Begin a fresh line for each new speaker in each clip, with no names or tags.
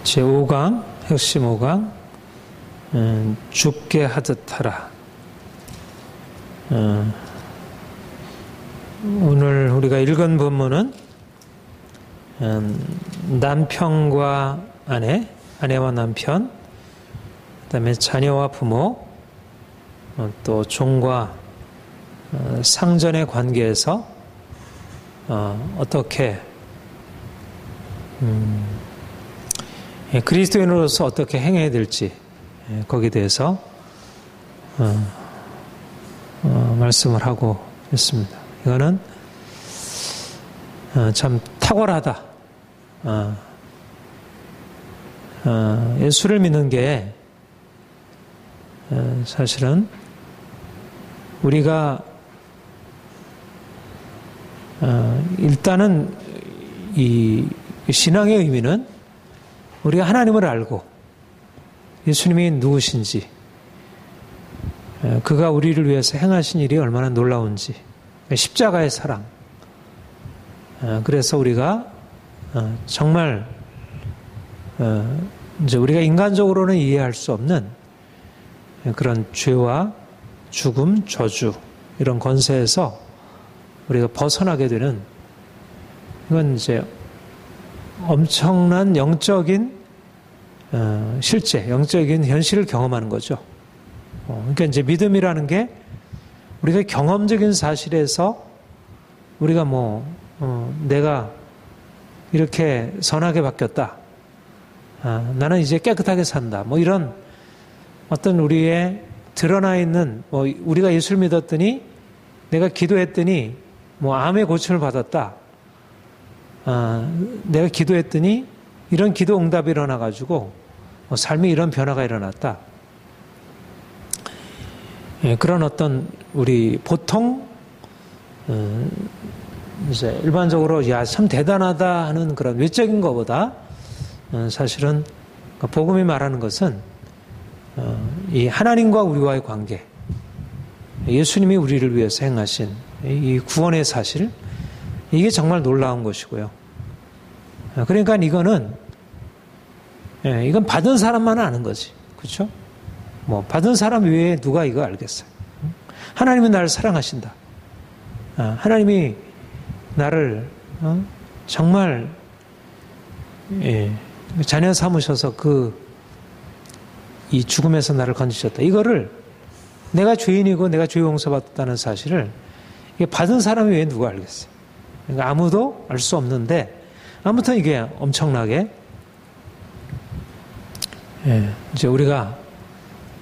제5강, 핵심 5강, 죽게 하듯 하라. 오늘 우리가 읽은 본문은 남편과 아내, 아내와 남편, 그 다음에 자녀와 부모, 또 종과 상전의 관계에서 어떻게 그리스도인으로서 어떻게 행해야 될지 거기에 대해서 말씀을 하고 있습니다. 이거는 참 탁월하다. 예수를 믿는 게 사실은 우리가 일단은 이 신앙의 의미는 우리가 하나님을 알고 예수님이 누구신지, 그가 우리를 위해서 행하신 일이 얼마나 놀라운지, 십자가의 사랑. 그래서 우리가 정말 이제 우리가 인간적으로는 이해할 수 없는 그런 죄와 죽음, 저주 이런 권세에서 우리가 벗어나게 되는, 이건 이제 엄청난 영적인 실제, 영적인 현실을 경험하는 거죠. 그러니까 이제 믿음이라는 게 우리가 경험적인 사실에서 우리가 내가 이렇게 선하게 바뀌었다. 나는 이제 깨끗하게 산다. 이런 어떤 우리의 드러나 있는, 우리가 예수를 믿었더니 내가 기도했더니 암의 고침을 받았다. 내가 기도했더니 이런 기도 응답이 일어나가지고 삶에 이런 변화가 일어났다. 그런 어떤 우리 보통 이제 일반적으로 참 대단하다 하는 그런 외적인 것보다 사실은 복음이 말하는 것은 이 하나님과 우리와의 관계, 예수님이 우리를 위해서 행하신 이 구원의 사실, 이게 정말 놀라운 것이고요. 그러니까 이건 받은 사람만 아는 거지. 그렇죠? 받은 사람 외에 누가 이거 알겠어요? 하나님은 나를 사랑하신다. 하나님이 나를 정말 자녀 삼으셔서 이 죽음에서 나를 건지셨다. 이거를 내가 죄인이고 내가 죄 용서받았다는 사실을 받은 사람 외에 누가 알겠어요? 그러니까 아무도 알 수 없는데, 아무튼 이게 엄청나게 이제 우리가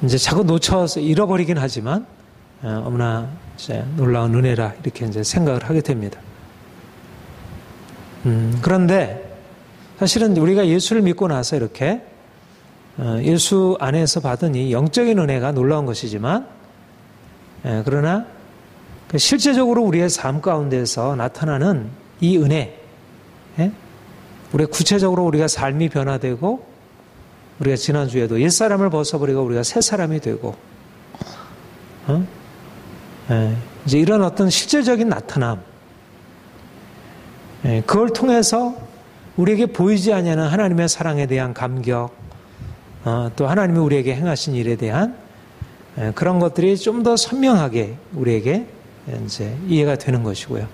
이제 자꾸 놓쳐서 잃어버리긴 하지만 너무나 이제 놀라운 은혜라 이렇게 이제 생각을 하게 됩니다. 그런데 사실은 우리가 예수를 믿고 나서 이렇게 예수 안에서 받은 이 영적인 은혜가 놀라운 것이지만, 그러나 실제적으로 우리의 삶 가운데서 나타나는 이 은혜, 우리가 구체적으로 우리가 삶이 변화되고, 우리가 지난주에도 옛사람을 벗어버리고 우리가 새 사람이 되고, 이제 이런 어떤 실제적인 나타남, 그걸 통해서 우리에게 보이지 아니하는 하나님의 사랑에 대한 감격, 또 하나님이 우리에게 행하신 일에 대한 그런 것들이 좀 더 선명하게 우리에게 이제 이해가 되는 것이고요.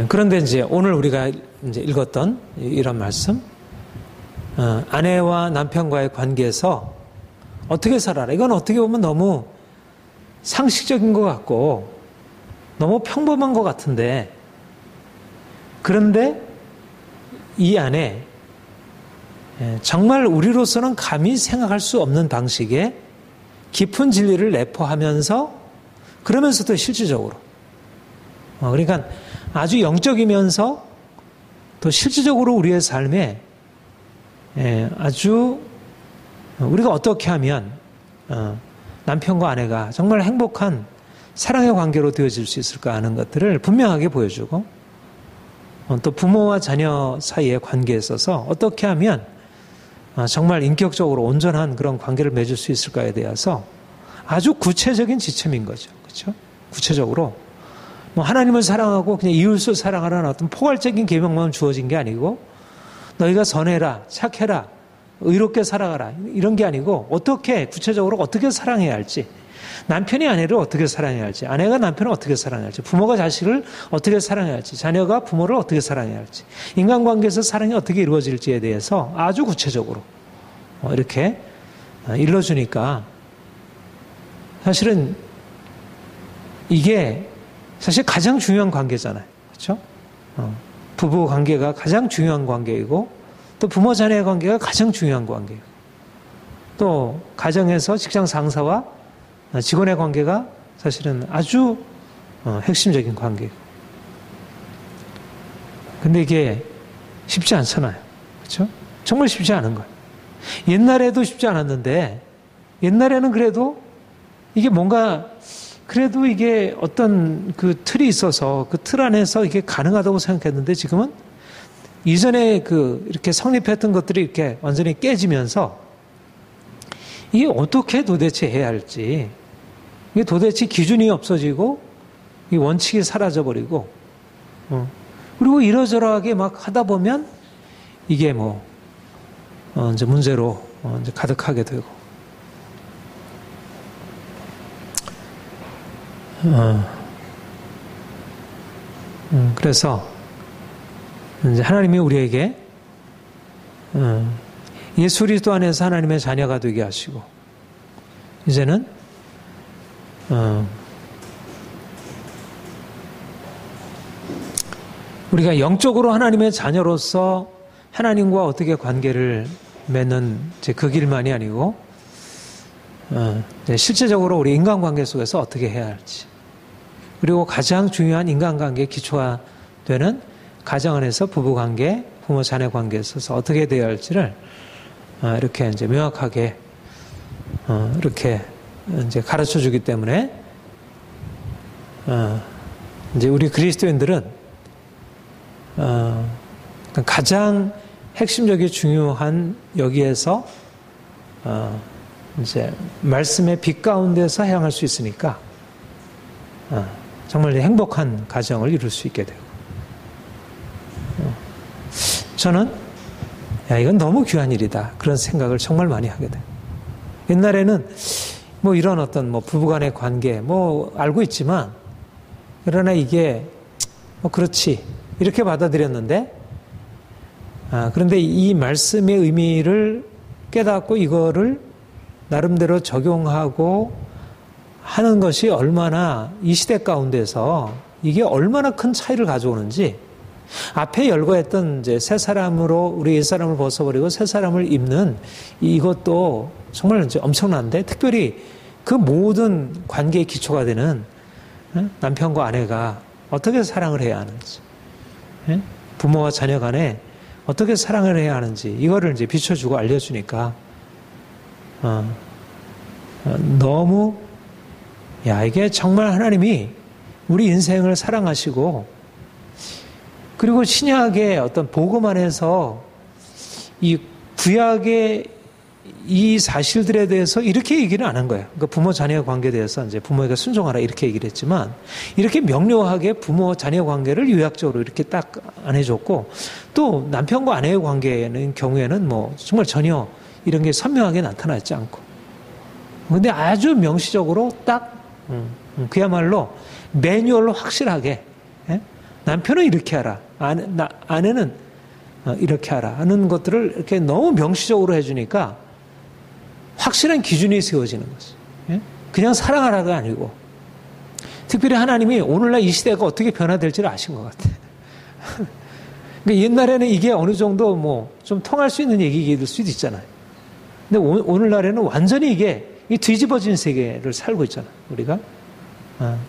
그런데 이제 오늘 우리가 이제 읽었던 이런 말씀, 아내와 남편과의 관계에서 어떻게 살아라. 이건 어떻게 보면 너무 상식적인 것 같고 너무 평범한 것 같은데, 그런데 이 안에 정말 우리로서는 감히 생각할 수 없는 방식의 깊은 진리를 내포하면서, 그러면서도 실질적으로, 그러니까 아주 영적이면서 또 실질적으로 우리의 삶에 아주 우리가 어떻게 하면 남편과 아내가 정말 행복한 사랑의 관계로 되어질 수 있을까 하는 것들을 분명하게 보여주고, 또 부모와 자녀 사이의 관계에 있어서 어떻게 하면 정말 인격적으로 온전한 그런 관계를 맺을 수 있을까에 대해서 아주 구체적인 지침인 거죠. 그렇죠? 구체적으로 하나님을 사랑하고 그냥 이웃을 사랑하라는 어떤 포괄적인 계명만 주어진 게 아니고, 너희가 선해라, 착해라, 의롭게 살아가라 이런 게 아니고 어떻게 구체적으로 어떻게 사랑해야 할지, 남편이 아내를 어떻게 사랑해야 할지, 아내가 남편을 어떻게 사랑해야 할지, 부모가 자식을 어떻게 사랑해야 할지, 자녀가 부모를 어떻게 사랑해야 할지, 인간관계에서 사랑이 어떻게 이루어질지에 대해서 아주 구체적으로 이렇게 일러주니까 사실은 이게 사실 가장 중요한 관계잖아요. 그렇죠? 부부 관계가 가장 중요한 관계이고 또 부모 자녀의 관계가 가장 중요한 관계이고 또 가정에서 직장 상사와 직원의 관계가 사실은 아주 핵심적인 관계이고 근데 이게 쉽지 않잖아요. 그렇죠? 정말 쉽지 않은 거예요. 옛날에도 쉽지 않았는데 옛날에는 그래도 이게 뭔가 그래도 이게 어떤 그 틀이 있어서 그 틀 안에서 이게 가능하다고 생각했는데 지금은 이전에 이렇게 성립했던 것들이 이렇게 완전히 깨지면서 이게 어떻게 도대체 해야 할지, 이게 도대체 기준이 없어지고 이 원칙이 사라져버리고, 그리고 이러저러하게 막 하다 보면 이게 이제 문제로 이제 가득하게 되고, 그래서 이제 하나님이 우리에게 예수 그리스도 안에서 하나님의 자녀가 되게 하시고 이제는 우리가 영적으로 하나님의 자녀로서 하나님과 어떻게 관계를 맺는 이제 그 길만이 아니고 실제적으로 우리 인간관계 속에서 어떻게 해야 할지, 그리고 가장 중요한 인간관계의 기초가 되는 가정 안에서 부부관계, 부모 자녀 관계에 있어서 어떻게 되어야 할지를 이렇게 이제 명확하게 이렇게 이제 가르쳐 주기 때문에 이제 우리 그리스도인들은 가장 핵심적이 중요한 여기에서 이제 말씀의 빛 가운데서 향할 수 있으니까 정말 행복한 가정을 이룰 수 있게 되고, 저는 이건 너무 귀한 일이다 그런 생각을 정말 많이 하게 돼요. 옛날에는 이런 어떤 부부간의 관계 알고 있지만 그러나 이게 그렇지 이렇게 받아들였는데, 그런데 이 말씀의 의미를 깨닫고 이거를 나름대로 적용하고 하는 것이 얼마나 이 시대 가운데서 이게 얼마나 큰 차이를 가져오는지, 앞에 열거했던 이제 새 사람으로 우리 옛 사람을 벗어버리고 새 사람을 입는 이것도 정말 이제 엄청난데, 특별히 그 모든 관계의 기초가 되는 남편과 아내가 어떻게 사랑을 해야 하는지, 부모와 자녀 간에 어떻게 사랑을 해야 하는지 이거를 이제 비춰주고 알려주니까 너무 이게 정말 하나님이 우리 인생을 사랑하시고, 그리고 신약의 어떤 복음 안에서 이 구약의 이 사실들에 대해서 이렇게 얘기는 안 한 거예요. 그러니까 부모 자녀 관계에 대해서 이제 부모에게 순종하라 이렇게 얘기를 했지만, 이렇게 명료하게 부모 자녀 관계를 요약적으로 이렇게 딱 안 해줬고, 또 남편과 아내의 관계는 경우에는 정말 전혀 이런 게 선명하게 나타나지 않고, 근데 아주 명시적으로 딱 그야말로 매뉴얼로 확실하게 남편은 이렇게 하라, 아내는 이렇게 하라 하는 것들을 이렇게 너무 명시적으로 해주니까 확실한 기준이 세워지는 거죠. 그냥 사랑하라가 아니고, 특별히 하나님이 오늘날 이 시대가 어떻게 변화될지를 아신 것 같아요. 그러니까 옛날에는 이게 어느 정도 좀 통할 수 있는 얘기일 수도 있잖아요. 근데 오늘날에는 완전히 이게 뒤집어진 세계를 살고 있잖아요, 우리가.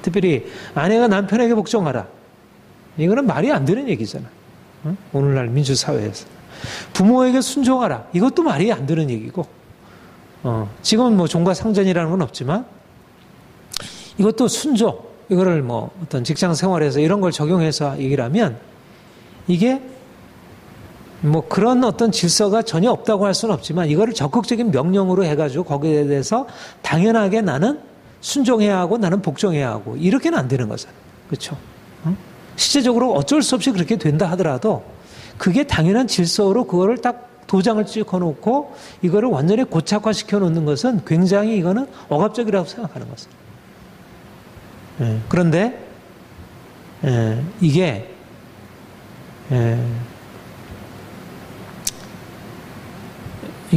특별히 아내가 남편에게 복종하라. 이거는 말이 안 되는 얘기잖아요. 오늘날 민주사회에서. 부모에게 순종하라. 이것도 말이 안 되는 얘기고, 지금은 종과 상전이라는 건 없지만, 이것도 순종, 이거를 어떤 직장 생활에서 이런 걸 적용해서 얘기를 하면, 이게 그런 어떤 질서가 전혀 없다고 할 수는 없지만, 이거를 적극적인 명령으로 해가지고 거기에 대해서 당연하게 나는 순종해야 하고 나는 복종해야 하고, 이렇게는 안 되는 거잖아요. 그렇죠? 실제적으로 어쩔 수 없이 그렇게 된다 하더라도 그게 당연한 질서로 그거를 딱 도장을 찍어놓고 이거를 완전히 고착화시켜 놓는 것은 굉장히 이거는 억압적이라고 생각하는 것입니다. 그런데 이게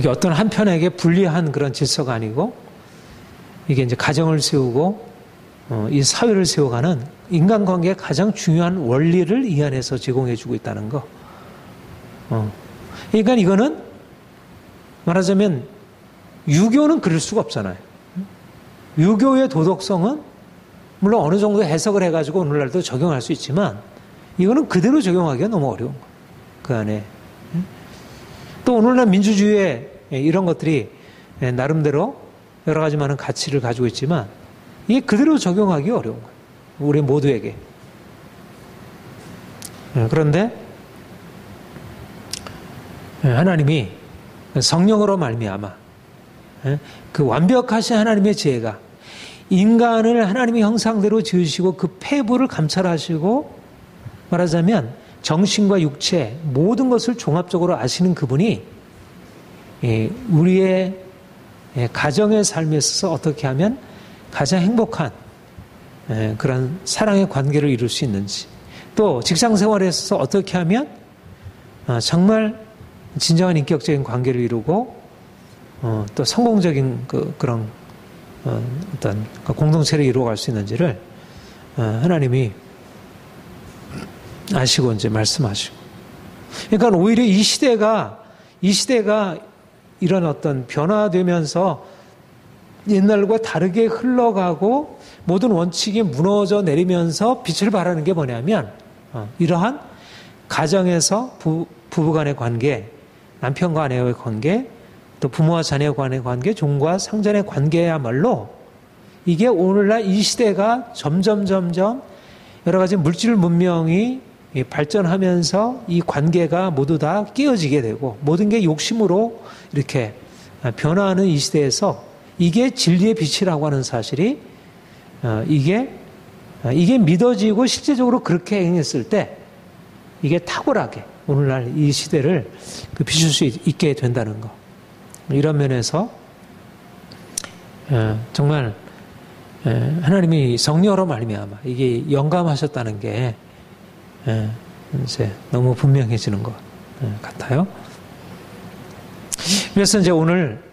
어떤 한편에게 불리한 그런 질서가 아니고 이게 이제 가정을 세우고 이 사회를 세워가는 인간관계의 가장 중요한 원리를 이 안에서 제공해주고 있다는 거. 그러니까 이거는 말하자면 유교는 그럴 수가 없잖아요. 유교의 도덕성은 물론 어느 정도 해석을 해가지고 오늘날도 적용할 수 있지만 이거는 그대로 적용하기가 너무 어려운 거예요. 그 안에. 또 오늘날 민주주의에 이런 것들이 나름대로 여러 가지 많은 가치를 가지고 있지만 이게 그대로 적용하기 어려운 거예요. 우리 모두에게. 그런데 하나님이 성령으로 말미암아 그 완벽하신 하나님의 지혜가 인간을 하나님의 형상대로 지으시고 그 폐부를 감찰하시고 말하자면 정신과 육체 모든 것을 종합적으로 아시는 그분이 우리의 가정의 삶에 있어서 어떻게 하면 가장 행복한 그런 사랑의 관계를 이룰 수 있는지, 또 직장 생활에 있어서 어떻게 하면 정말 진정한 인격적인 관계를 이루고 또 성공적인 그런 어떤 공동체를 이루어갈 수 있는지를 하나님이 아시고 이제 말씀하시고, 그러니까 오히려 이 시대가 이런 어떤 변화되면서 옛날과 다르게 흘러가고 모든 원칙이 무너져 내리면서 빛을 발하는 게 뭐냐면 이러한 가정에서 부부 간의 관계, 남편과 아내의 관계, 또 부모와 자녀 간의 관계, 종과 상전의 관계야말로 이게 오늘날 이 시대가 점점 여러 가지 물질 문명이 발전하면서 이 관계가 모두 다 깨어지게 되고 모든 게 욕심으로 이렇게 변화하는 이 시대에서 이게 진리의 빛이라고 하는 사실이 이게 믿어지고 실제적으로 그렇게 행했을 때 이게 탁월하게 오늘날 이 시대를 비출 수 있게 된다는 거. 이런 면에서 정말 하나님이 성령으로 말미암아 이게 영감하셨다는 게 이제 너무 분명해지는 것 같아요. 그래서 이제 오늘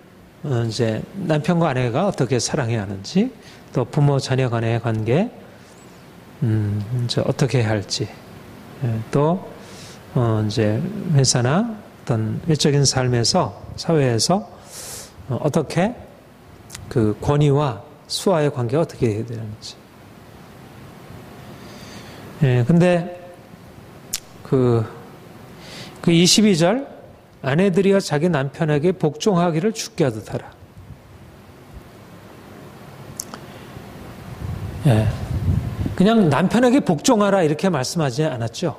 이제 남편과 아내가 어떻게 사랑해야 하는지, 또 부모 자녀 간의 관계 이제 어떻게 해야 할지, 또 이제 회사나 어떤 일적인 삶에서 사회에서 어떻게 그 권위와 수와의 관계가 어떻게 해야 되는지. 근데 그 22절 아내들이여 자기 남편에게 복종하기를 주께 하듯 하라. 그냥 남편에게 복종하라 이렇게 말씀하지 않았죠.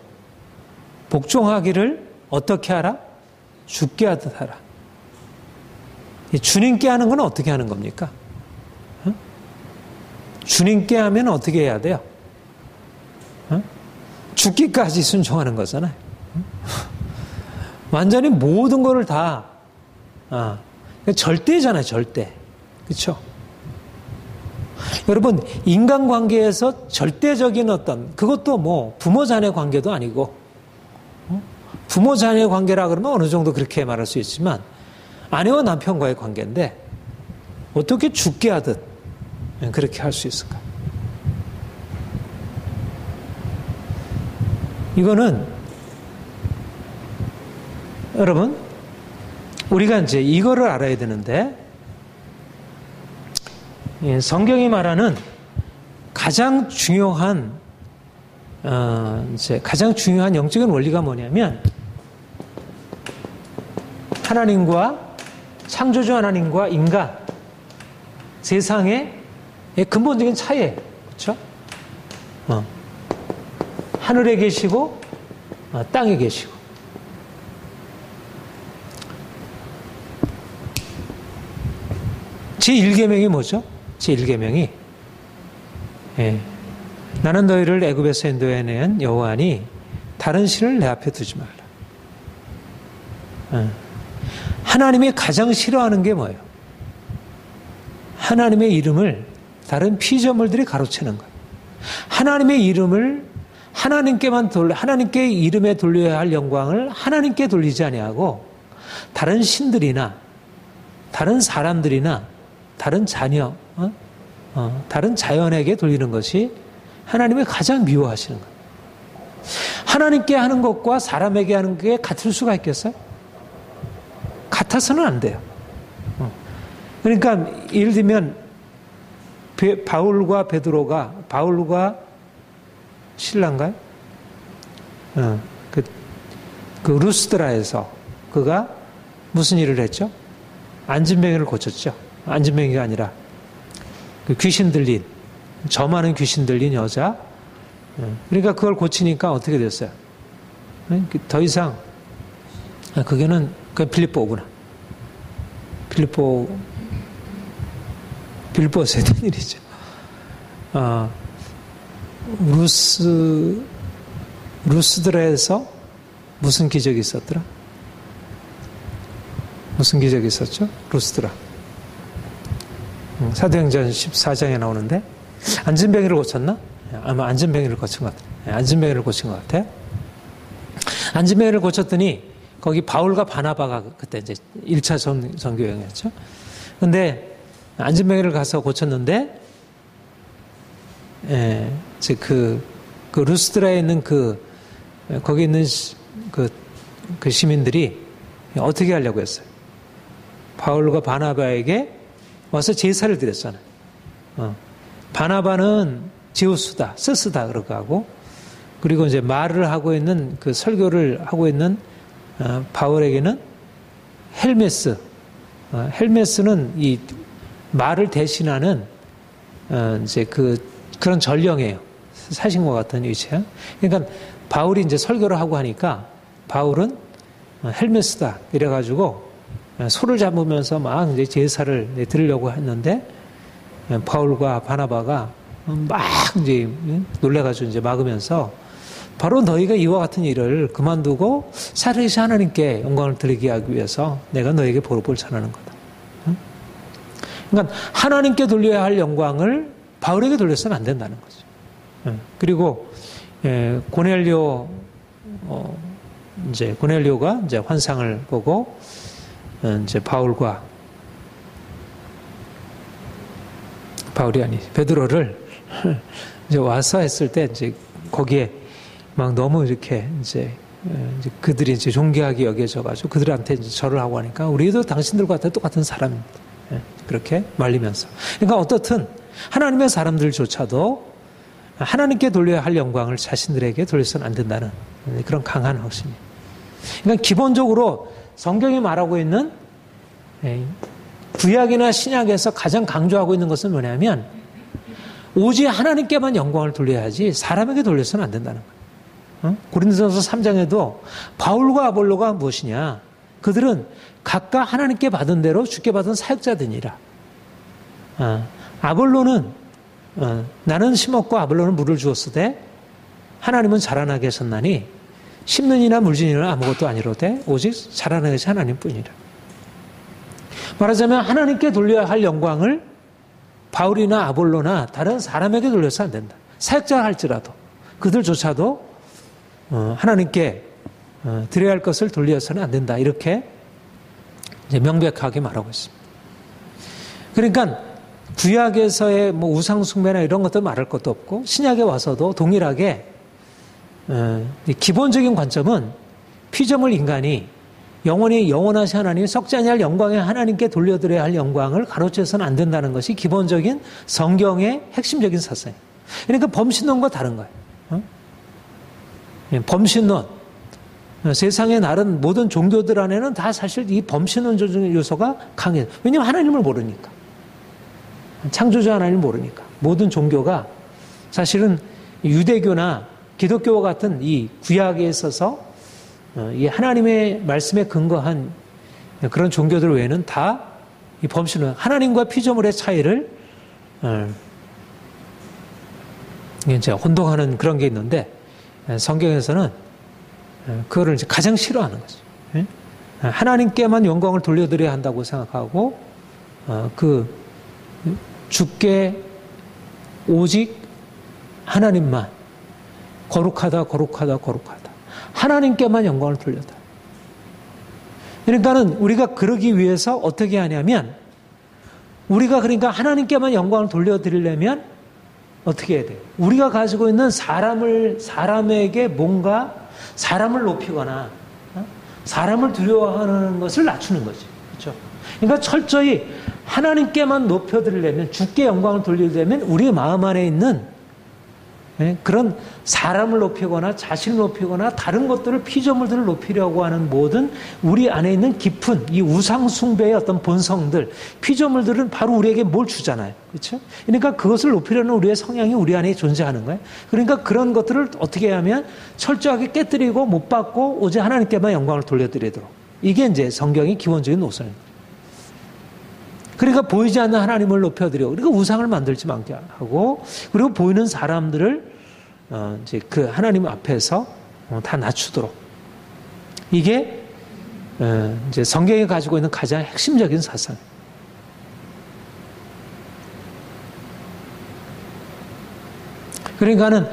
복종하기를 어떻게 하라? 주께 하듯 하라. 주님께 하는 건 어떻게 하는 겁니까? 주님께 하면 어떻게 해야 돼요? 죽기까지 순종하는 거잖아요. 완전히 모든 거를 다 절대잖아요. 절대. 그렇죠? 여러분, 인간관계에서 절대적인 어떤, 그것도 뭐 부모 자녀 관계도 아니고, 부모 자녀 관계라 그러면 어느 정도 그렇게 말할 수 있지만 아내와 남편과의 관계인데 어떻게 죽게 하듯 그렇게 할 수 있을까? 이거는 여러분, 우리가 이제 이거를 알아야 되는데, 성경이 말하는 가장 중요한 영적인 원리가 뭐냐면, 하나님과 창조주 하나님과 인간, 세상의 근본적인 차이예요. 그렇죠? 하늘에 계시고 땅에 계시고. 제1계명이 뭐죠? 제1계명이 나는 너희를 애굽에서 인도해낸 여호와니 다른 신을 내 앞에 두지 말라. 하나님이 가장 싫어하는 게 뭐예요? 하나님의 이름을 다른 피조물들이 가로채는 거예요. 하나님의 이름을 하나님께 이름에 돌려야 할 영광을 하나님께 돌리지 아니하고 다른 신들이나 다른 사람들이나 다른 자녀, 다른 자연에게 돌리는 것이 하나님이 가장 미워하시는 거예요. 하나님께 하는 것과 사람에게 하는 게 같을 수가 있겠어요? 같아서는 안 돼요. 그러니까 예를 들면 바울과 신라인가요? 그 루스드라에서 그가 무슨 일을 했죠? 안진뱅이를 고쳤죠. 안진뱅이가 아니라 그 귀신 들린, 저많은 귀신 들린 여자. 그러니까 그걸 고치니까 어떻게 됐어요? 더 이상 그게는 빌립보구나. 빌립보에서 했던 일이죠. 루스드라에서 무슨 기적이 있었더라? 무슨 기적이 있었죠? 루스드라. 사도행전 14장에 나오는데 안진뱅이를 고쳤나? 아마 안진뱅이를 고친 것 같아요. 안진뱅이를 고친 것 같아요. 안진뱅이를 고쳤더니 거기 바울과 바나바가 그때 이제 1차 선교 여행이었죠. 근데 안진뱅이를 가서 고쳤는데 이제 그 루스드라에 있는 거기 있는 그 시민들이 어떻게 하려고 했어요? 바울과 바나바에게 와서 제사를 드렸잖아요. 바나바는 제우스다, 스스다 그러고 하고, 그리고 이제 말을 하고 있는 그 설교를 하고 있는 바울에게는 헬메스, 헬메스는 이 말을 대신하는 이제 그런 전령이에요. 사신과 같은 위치야. 그러니까 바울이 이제 설교를 하고 하니까 바울은 헬메스다 이래가지고 소를 잡으면서 막 이제 제사를 드리려고 했는데 바울과 바나바가 막 이제 놀래가지고 이제 막으면서 바로 너희가 이와 같은 일을 그만두고 살아계신 하나님께 영광을 드리게 하기 위해서 내가 너에게 보복을 전하는 거다. 그러니까 하나님께 돌려야 할 영광을 바울에게 돌려서는 안 된다는 거죠. 그리고 고넬료가 이제 환상을 보고 이제 베드로를 이제 와서 했을 때 이제 거기에 막 너무 이렇게 이제 그들이 이제 존귀하게 여겨져가지고 그들한테 이제 절을 하고 하니까 우리도 당신들과 똑같은 사람입니다. 그렇게 말리면서. 그러니까 어떻든 하나님의 사람들조차도 하나님께 돌려야 할 영광을 자신들에게 돌려서는 안 된다는 그런 강한 확신이에요. 그러니까 기본적으로 성경이 말하고 있는 구약이나 신약에서 가장 강조하고 있는 것은 뭐냐면 오직 하나님께만 영광을 돌려야지 사람에게 돌려서는 안 된다는 거예요. 고린도전서 3장에도 바울과 아볼로가 무엇이냐? 그들은 각각 하나님께 받은 대로 주께 받은 사역자들이라. 아볼로는 나는 심었고 아볼로는 물을 주었으되 하나님은 자라나게 하셨나니 심는 이나 물지니는 아무것도 아니로되 오직 자라나게 하신 하나님뿐이라. 말하자면 하나님께 돌려야 할 영광을 바울이나 아볼로나 다른 사람에게 돌려서 안 된다. 사역자를 할지라도 그들조차도 하나님께 드려야 할 것을 돌려서는 안 된다. 이렇게 이제 명백하게 말하고 있습니다. 그러니까 구약에서의 뭐 우상 숭배나 이런 것도 말할 것도 없고 신약에 와서도 동일하게 기본적인 관점은 피조물 인간이 영원히 영원하신 하나님 썩지 아니할 영광의 하나님께 돌려드려야 할 영광을 가로채서는 안 된다는 것이 기본적인 성경의 핵심적인 사상이에요. 그러니까 범신론과 다른 거예요. 범신론, 세상의 다른 모든 종교들 안에는 다 사실 이 범신론 요소가 강해요. 왜냐하면 하나님을 모르니까. 창조자 하나님을 모르니까. 모든 종교가 사실은 유대교나 기독교와 같은 이 구약에 있어서 이 하나님의 말씀에 근거한 그런 종교들 외에는 다 이 범신론, 하나님과 피조물의 차이를 이제 혼동하는 그런 게 있는데 성경에서는 그거를 이제 가장 싫어하는 거죠. 하나님께만 영광을 돌려드려야 한다고 생각하고 주께 오직 하나님만 거룩하다 하나님께만 영광을 돌려다. 그러니까는 우리가 그러기 위해서 어떻게 하냐면 우리가 그러니까 하나님께만 영광을 돌려드리려면 어떻게 해야 돼요? 우리가 가지고 있는 사람에게 뭔가 사람을 높이거나 사람을 두려워하는 것을 낮추는 거지. 그렇죠? 그러니까 철저히 하나님께만 높여드리려면 주께 영광을 돌리려면 우리 마음 안에 있는 그런 사람을 높이거나 자신을 높이거나 다른 것들을 피조물들을 높이려고 하는 모든 우리 안에 있는 깊은 이 우상 숭배의 어떤 본성들 피조물들은 바로 우리에게 뭘 주잖아요. 그렇죠? 그러니까 그것을 높이려는 우리의 성향이 우리 안에 존재하는 거예요. 그러니까 그런 것들을 어떻게 하면 철저하게 깨뜨리고 못 받고 오직 하나님께만 영광을 돌려드리도록 이게 이제 성경의 기본적인 노선입니다. 그러니까 보이지 않는 하나님을 높여드려. 그러니까 우상을 만들지 않게 하고, 그리고 보이는 사람들을 이제 그 하나님 앞에서 다 낮추도록. 이게 이제 성경이 가지고 있는 가장 핵심적인 사상. 그러니까는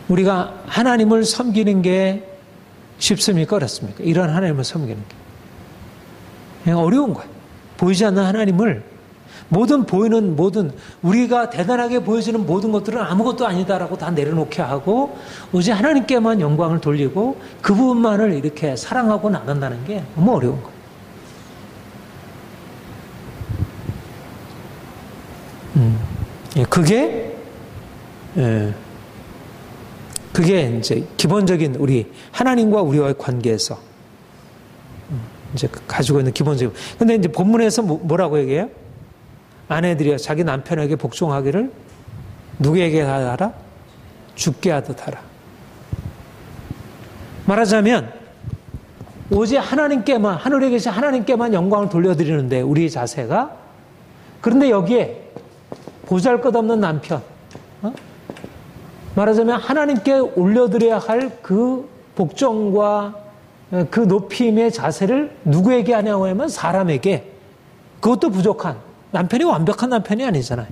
우리가 하나님을 섬기는 게 쉽습니까? 어렵습니까? 이런 하나님을 섬기는 게. 그냥 어려운 거예요. 보이지 않는 하나님을 모든 우리가 대단하게 보여지는 모든 것들은 아무것도 아니다라고 다 내려놓게 하고 오직 하나님께만 영광을 돌리고 그 부분만을 이렇게 사랑하고 나간다는 게 너무 어려운 거예요. 그게 이제 기본적인 우리 하나님과 우리와의 관계에서 이제 가지고 있는 기본적인. 근데 이제 본문에서 뭐라고 얘기해요? 아내들이여 자기 남편에게 복종하기를 누구에게 하라? 주께 하듯 하라. 말하자면 오직 하나님께만 하늘에 계신 하나님께만 영광을 돌려드리는데 우리의 자세가 그런데 여기에 보잘것없는 남편 말하자면 하나님께 올려드려야 할 그 복종과 그 높임의 자세를 누구에게 하냐고 하면 사람에게 그것도 부족한 남편이 완벽한 남편이 아니잖아요.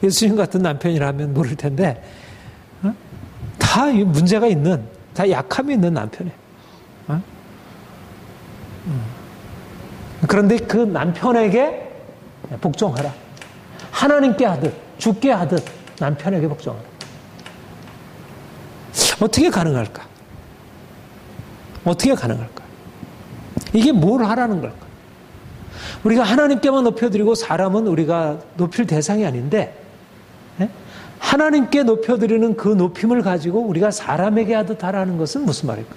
예수님 같은 남편이라면 모를 텐데 다 문제가 있는 다 약함이 있는 남편이에요. 그런데 그 남편에게 복종하라. 하나님께 하듯 주께 하듯 남편에게 복종하라. 어떻게 가능할까? 어떻게 가능할까? 이게 뭘 하라는 걸까? 우리가 하나님께만 높여드리고 사람은 우리가 높일 대상이 아닌데 하나님께 높여드리는 그 높임을 가지고 우리가 사람에게 하듯 하라는 것은 무슨 말일까?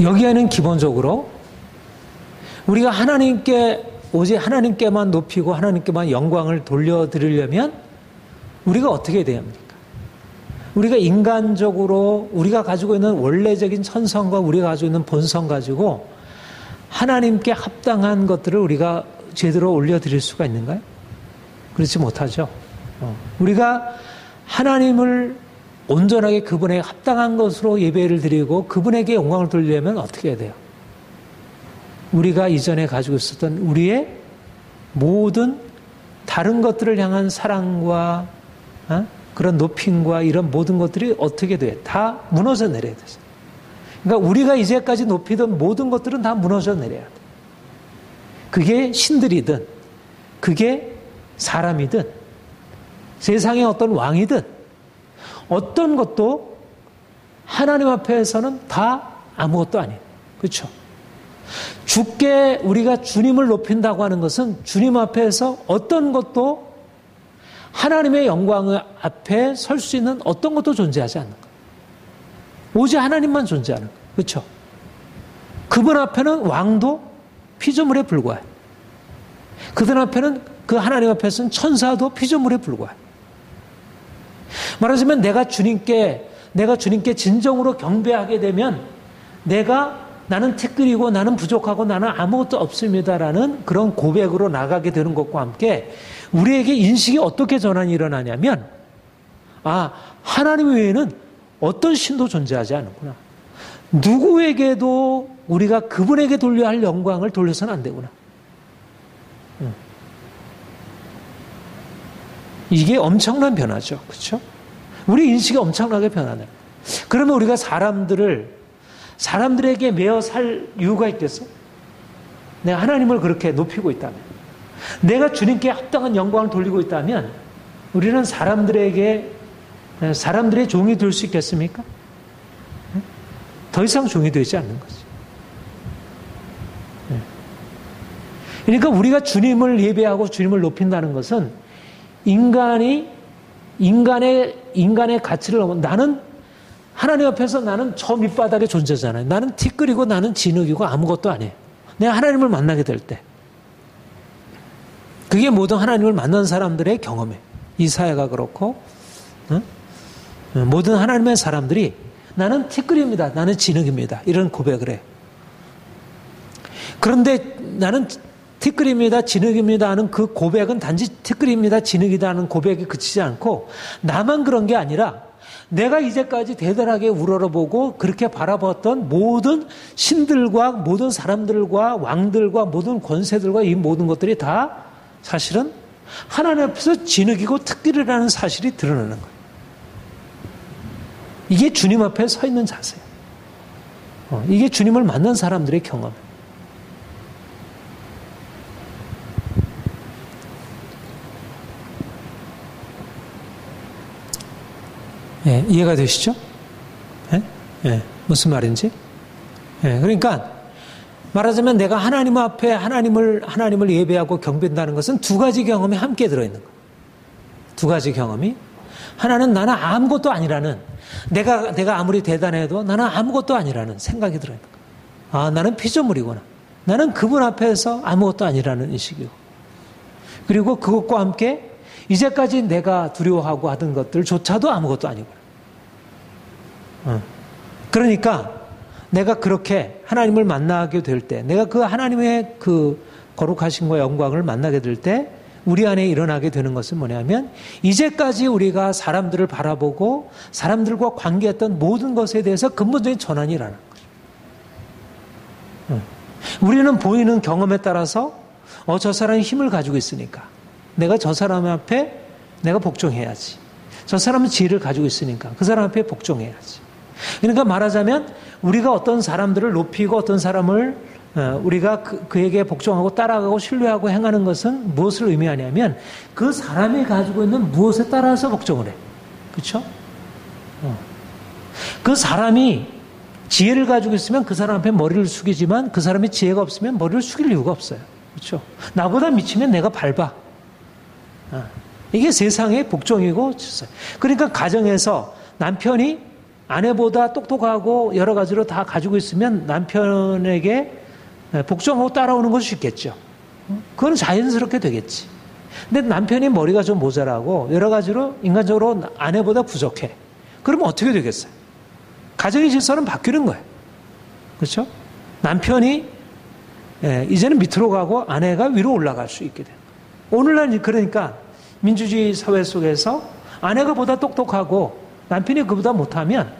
여기에는 기본적으로 우리가 오직 하나님께만 높이고 하나님께만 영광을 돌려드리려면 우리가 어떻게 해야 합니까? 우리가 인간적으로 우리가 가지고 있는 원래적인 천성과 우리가 가지고 있는 본성 가지고 하나님께 합당한 것들을 우리가 제대로 올려드릴 수가 있는가요? 그렇지 못하죠. 우리가 하나님을 온전하게 그분에게 합당한 것으로 예배를 드리고 그분에게 영광을 돌리려면 어떻게 해야 돼요? 우리가 이전에 가지고 있었던 우리의 모든 다른 것들을 향한 사랑과 그런 높임과 이런 모든 것들이 어떻게 돼? 다 무너져 내려야 돼요. 그러니까 우리가 이제까지 높이던 모든 것들은 다 무너져 내려야 돼. 그게 신들이든 그게 사람이든 세상의 어떤 왕이든 어떤 것도 하나님 앞에서는 다 아무것도 아니에요. 그렇죠? 주께 우리가 주님을 높인다고 하는 것은 주님 앞에서 어떤 것도 하나님의 영광 앞에 설 수 있는 어떤 것도 존재하지 않는 거예요. 오직 하나님만 존재하는 거예요. 그렇죠? 그분 앞에는 왕도 피조물에 불과해요. 그들 앞에는 그 하나님 앞에서는 천사도 피조물에 불과해요. 말하자면 내가 주님께 진정으로 경배하게 되면 나는 티끌이고 나는 부족하고 나는 아무것도 없습니다라는 그런 고백으로 나가게 되는 것과 함께 우리에게 인식이 어떻게 전환이 일어나냐면 하나님 외에는 어떤 신도 존재하지 않는구나. 누구에게도 우리가 그분에게 돌려야 할 영광을 돌려서는 안 되구나. 이게 엄청난 변화죠. 그렇죠? 우리 인식이 엄청나게 변하네. 그러면 우리가 사람들에게 매어 살 이유가 있겠어? 내가 하나님을 그렇게 높이고 있다면, 내가 주님께 합당한 영광을 돌리고 있다면 우리는 사람들의 종이 될 수 있겠습니까? 더 이상 종이 되지 않는 거지. 그러니까 우리가 주님을 예배하고 주님을 높인다는 것은 인간의 가치를 넘어, 나는 하나님 앞에서 나는 저 밑바닥의 존재잖아요. 나는 티끌이고 나는 진흙이고 아무것도 아니에요. 내가 하나님을 만나게 될 때. 그게 모든 하나님을 만난 사람들의 경험이에요. 이사야가 그렇고, 모든 하나님의 사람들이 나는 티끌입니다. 나는 진흙입니다. 이런 고백을 해요. 그런데 나는 티끌입니다. 진흙입니다 하는 그 고백은 단지 티끌입니다. 진흙이다 하는 고백에 그치지 않고, 나만 그런 게 아니라 내가 이제까지 대단하게 우러러보고 그렇게 바라봤던 모든 신들과 모든 사람들과 왕들과 모든 권세들과 이 모든 것들이 다 사실은 하나님 앞에서 진흙이고 티끌이라는 사실이 드러나는 거예요. 이게 주님 앞에 서 있는 자세예요. 이게 주님을 만난 사람들의 경험이에요. 예, 이해가 되시죠? 예? 예, 무슨 말인지? 예, 그러니까 말하자면 내가 하나님 앞에 하나님을 예배하고 경배한다는 것은 두 가지 경험이 함께 들어있는 거예요. 두 가지 경험이. 하나는 나는 아무것도 아니라는, 내가 아무리 대단해도 나는 아무것도 아니라는 생각이 들어있는 거예요. 나는 피조물이구나. 나는 그분 앞에서 아무것도 아니라는 인식이고. 그리고 그것과 함께 이제까지 내가 두려워하고 하던 것들조차도 아무것도 아니구나. 그러니까 내가 그렇게 하나님을 만나게 될 때, 내가 그 하나님의 그 거룩하심과 영광을 만나게 될 때 우리 안에 일어나게 되는 것은 뭐냐면, 이제까지 우리가 사람들을 바라보고 사람들과 관계했던 모든 것에 대해서 근본적인 전환이 일어나는 거죠. 우리는 보이는 경험에 따라서 저 사람이 힘을 가지고 있으니까 내가 저 사람 앞에 내가 복종해야지. 저 사람은 지혜를 가지고 있으니까 그 사람 앞에 복종해야지. 그러니까 말하자면 우리가 어떤 사람들을 높이고 어떤 사람을 우리가 그에게 복종하고 따라가고 신뢰하고 행하는 것은 무엇을 의미하냐면 그 사람이 가지고 있는 무엇에 따라서 복종을 해. 그렇죠? 그 사람이 지혜를 가지고 있으면 그 사람 앞에 머리를 숙이지만 그 사람이 지혜가 없으면 머리를 숙일 이유가 없어요. 그렇죠? 나보다 미치면 내가 밟아. 이게 세상의 복종이고, 그러니까 가정에서 남편이 아내보다 똑똑하고 여러 가지로 다 가지고 있으면 남편에게 복종하고 따라오는 것이 쉽겠죠. 그건 자연스럽게 되겠지. 근데 남편이 머리가 좀 모자라고 여러 가지로 인간적으로 아내보다 부족해. 그러면 어떻게 되겠어요? 가정의 질서는 바뀌는 거예요. 그렇죠? 남편이 이제는 밑으로 가고 아내가 위로 올라갈 수 있게 돼요. 오늘날 그러니까 민주주의 사회 속에서 아내가 보다 똑똑하고 남편이 그보다 못하면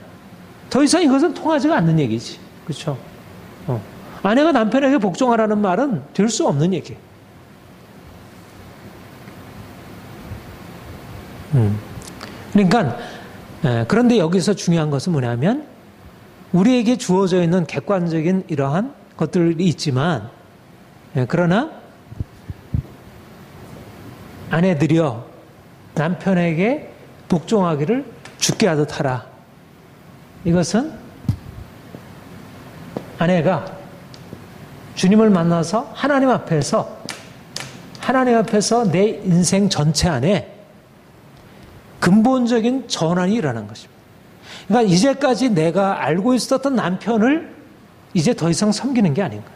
더 이상 이것은 통하지가 않는 얘기지. 그렇죠? 아내가 남편에게 복종하라는 말은 될 수 없는 얘기예요. 그러니까 그런데 여기서 중요한 것은 뭐냐면 우리에게 주어져 있는 객관적인 이러한 것들이 있지만 그러나 아내들이여 남편에게 복종하기를 주께 하듯 하라. 이것은 아내가 주님을 만나서 하나님 앞에서 내 인생 전체 안에 근본적인 전환이 일어난 것입니다. 그러니까 이제까지 내가 알고 있었던 남편을 이제 더 이상 섬기는 게 아닌 거예요.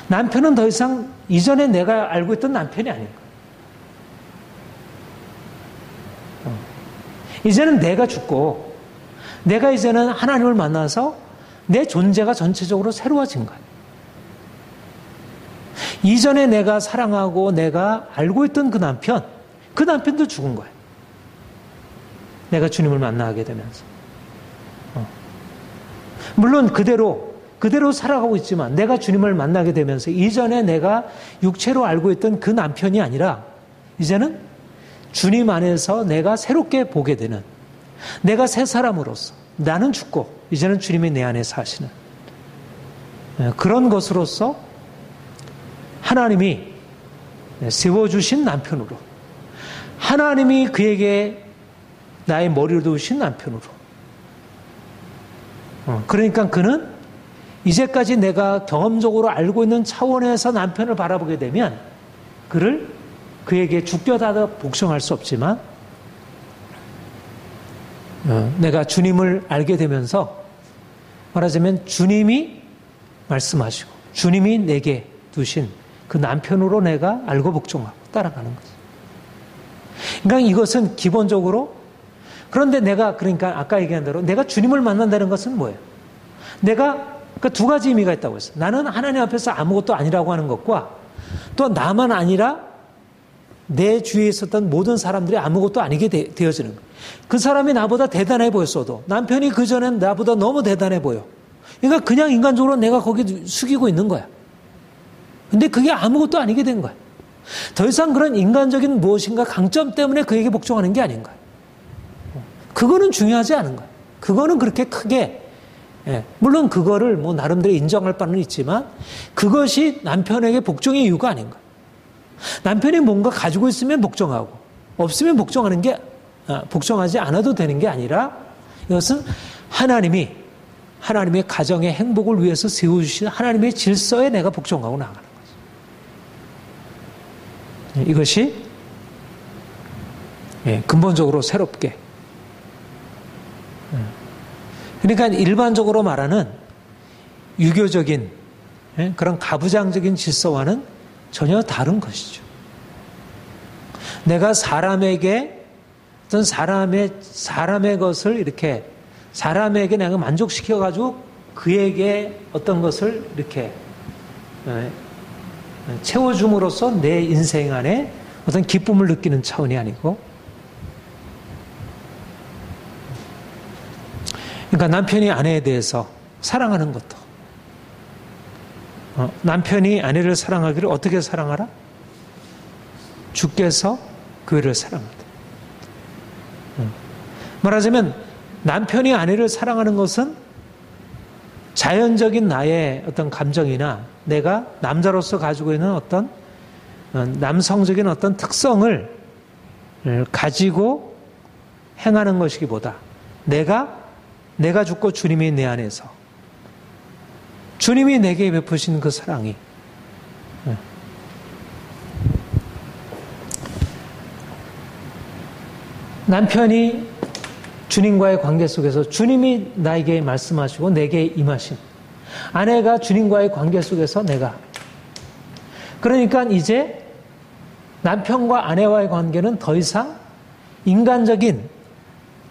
남편은 더 이상 이전에 내가 알고 있던 남편이 아닌 거예요. 이제는 내가 죽고 내가 이제는 하나님을 만나서 내 존재가 전체적으로 새로워진 거예요. 이전에 내가 사랑하고 내가 알고 있던 그 남편도 죽은 거예요. 내가 주님을 만나게 되면서. 물론 그대로 살아가고 있지만 내가 주님을 만나게 되면서 이전에 내가 육체로 알고 있던 그 남편이 아니라 이제는 주님 안에서 내가 새롭게 보게 되는, 내가 새 사람으로서 나는 죽고 이제는 주님이 내 안에 사시는 그런 것으로서 하나님이 세워주신 남편으로, 하나님이 그에게 나의 머리를 두신 남편으로, 그러니까 그는 이제까지 내가 경험적으로 알고 있는 차원에서 남편을 바라보게 되면 그에게 죽겨다 복종할 수 없지만 내가 주님을 알게 되면서 말하자면 주님이 말씀하시고 주님이 내게 두신 그 남편으로 내가 알고 복종하고 따라가는 거죠. 그러니까 이것은 기본적으로, 그런데 그러니까 아까 얘기한 대로 내가 주님을 만난다는 것은 뭐예요? 내가 두 가지 의미가 있다고 했어요. 나는 하나님 앞에서 아무것도 아니라고 하는 것과 또 나만 아니라 내 주위에 있었던 모든 사람들이 아무것도 아니게 되어지는 거예요. 그 사람이 나보다 대단해 보였어도 남편이 그전엔 나보다 너무 대단해 보여. 그러니까 그냥 인간적으로 내가 거기 숙이고 있는 거야. 근데 그게 아무것도 아니게 된 거야. 더 이상 그런 인간적인 무엇인가 강점 때문에 그에게 복종하는 게 아닌 거야. 그거는 중요하지 않은 거야. 그거는 그렇게 크게, 물론 그거를 나름대로 인정할 바는 있지만 그것이 남편에게 복종의 이유가 아닌 거야. 남편이 뭔가 가지고 있으면 복종하고 없으면 복종하지 않아도 되는 게 아니라 이것은 하나님의 가정의 행복을 위해서 세워주신 하나님의 질서에 내가 복종하고 나가는 거죠. 이것이 근본적으로 새롭게, 그러니까 일반적으로 말하는 유교적인 그런 가부장적인 질서와는 전혀 다른 것이죠. 내가 사람에게 어떤 사람의 것을 이렇게 사람에게 내가 만족시켜가지고 그에게 어떤 것을 이렇게 채워줌으로써 내 인생 안에 어떤 기쁨을 느끼는 차원이 아니고, 그러니까 남편이 아내에 대해서 사랑하는 것도, 남편이 아내를 사랑하기를 어떻게 사랑하라? 주께서 교회를 사랑하다. 말하자면 남편이 아내를 사랑하는 것은 자연적인 나의 어떤 감정이나 내가 남자로서 가지고 있는 어떤 남성적인 어떤 특성을 가지고 행하는 것이기보다 내가 죽고 주님이 내 안에서 주님이 내게 베푸신 그 사랑이 남편이 주님과의 관계 속에서 주님이 나에게 말씀하시고 내게 임하신, 아내가 주님과의 관계 속에서 그러니까 이제 남편과 아내와의 관계는 더 이상 인간적인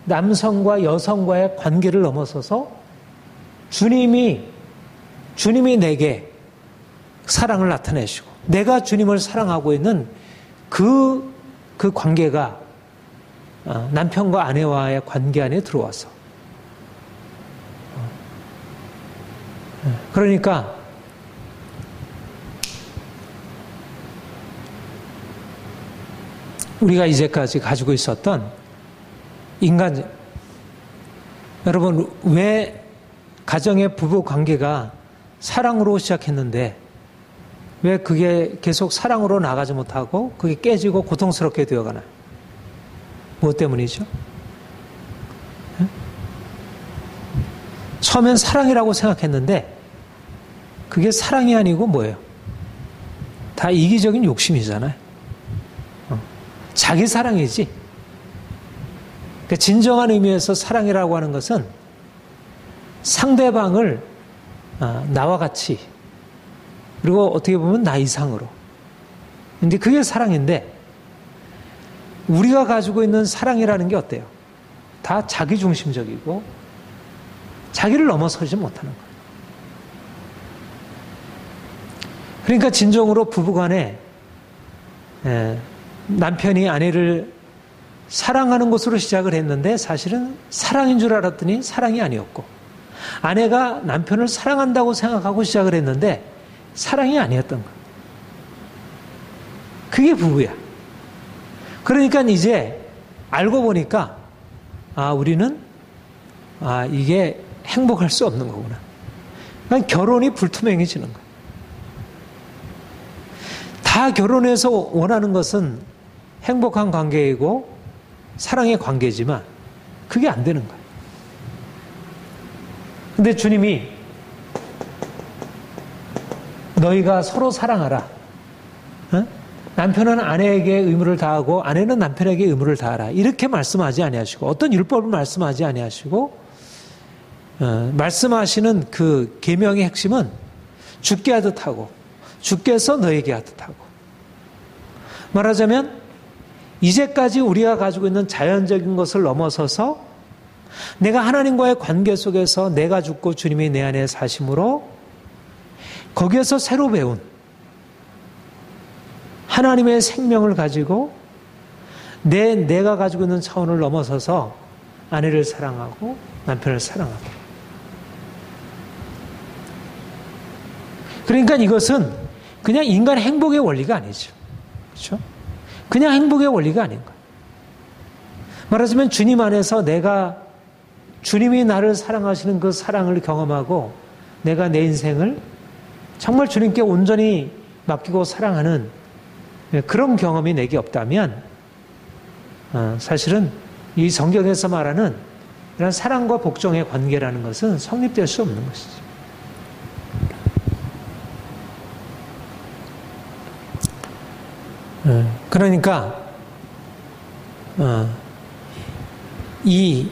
남성과 여성과의 관계를 넘어서서 주님이 내게 사랑을 나타내시고 내가 주님을 사랑하고 있는 그 관계가 남편과 아내와의 관계 안에 들어와서, 그러니까 우리가 이제까지 가지고 있었던 여러분, 왜 가정의 부부 관계가 사랑으로 시작했는데 왜 그게 계속 사랑으로 나가지 못하고 그게 깨지고 고통스럽게 되어가나요? 무엇 때문이죠? 처음엔 사랑이라고 생각했는데 그게 사랑이 아니고 뭐예요? 다 이기적인 욕심이잖아요. 자기 사랑이지. 그러니까 진정한 의미에서 사랑이라고 하는 것은 상대방을 나와 같이, 그리고 어떻게 보면 나 이상으로. 근데 그게 사랑인데 우리가 가지고 있는 사랑이라는 게 어때요? 다 자기중심적이고 자기를 넘어서지 못하는 거예요. 그러니까 진정으로 부부간에 남편이 아내를 사랑하는 것으로 시작을 했는데 사실은 사랑인 줄 알았더니 사랑이 아니었고, 아내가 남편을 사랑한다고 생각하고 시작을 했는데 사랑이 아니었던 거예요. 그게 부부야. 그러니까 이제 알고 보니까 우리는 이게 행복할 수 없는 거구나. 그러니까 결혼이 불투명해지는 거예요. 다 결혼해서 원하는 것은 행복한 관계이고 사랑의 관계지만 그게 안 되는 거예요. 근데 주님이 너희가 서로 사랑하라. 남편은 아내에게 의무를 다하고 아내는 남편에게 의무를 다하라. 이렇게 말씀하지 아니하시고, 어떤 율법을 말씀하지 아니하시고, 말씀하시는 그 계명의 핵심은 주께 하듯 하고 주께서 너에게 하듯 하고, 말하자면 이제까지 우리가 가지고 있는 자연적인 것을 넘어서서 내가 하나님과의 관계 속에서 내가 죽고 주님이 내 안에 사심으로 거기에서 새로 배운 하나님의 생명을 가지고 내가 가지고 있는 차원을 넘어서서 아내를 사랑하고 남편을 사랑하고. 그러니까 이것은 그냥 인간 행복의 원리가 아니죠. 그렇죠? 그냥 행복의 원리가 아닌 거예요. 말하자면 주님 안에서 내가 주님이 나를 사랑하시는 그 사랑을 경험하고 내가 내 인생을 정말 주님께 온전히 맡기고 사랑하는 그런 경험이 내게 없다면 사실은 이 성경에서 말하는 이런 사랑과 복종의 관계라는 것은 성립될 수 없는 것이죠. 그러니까 이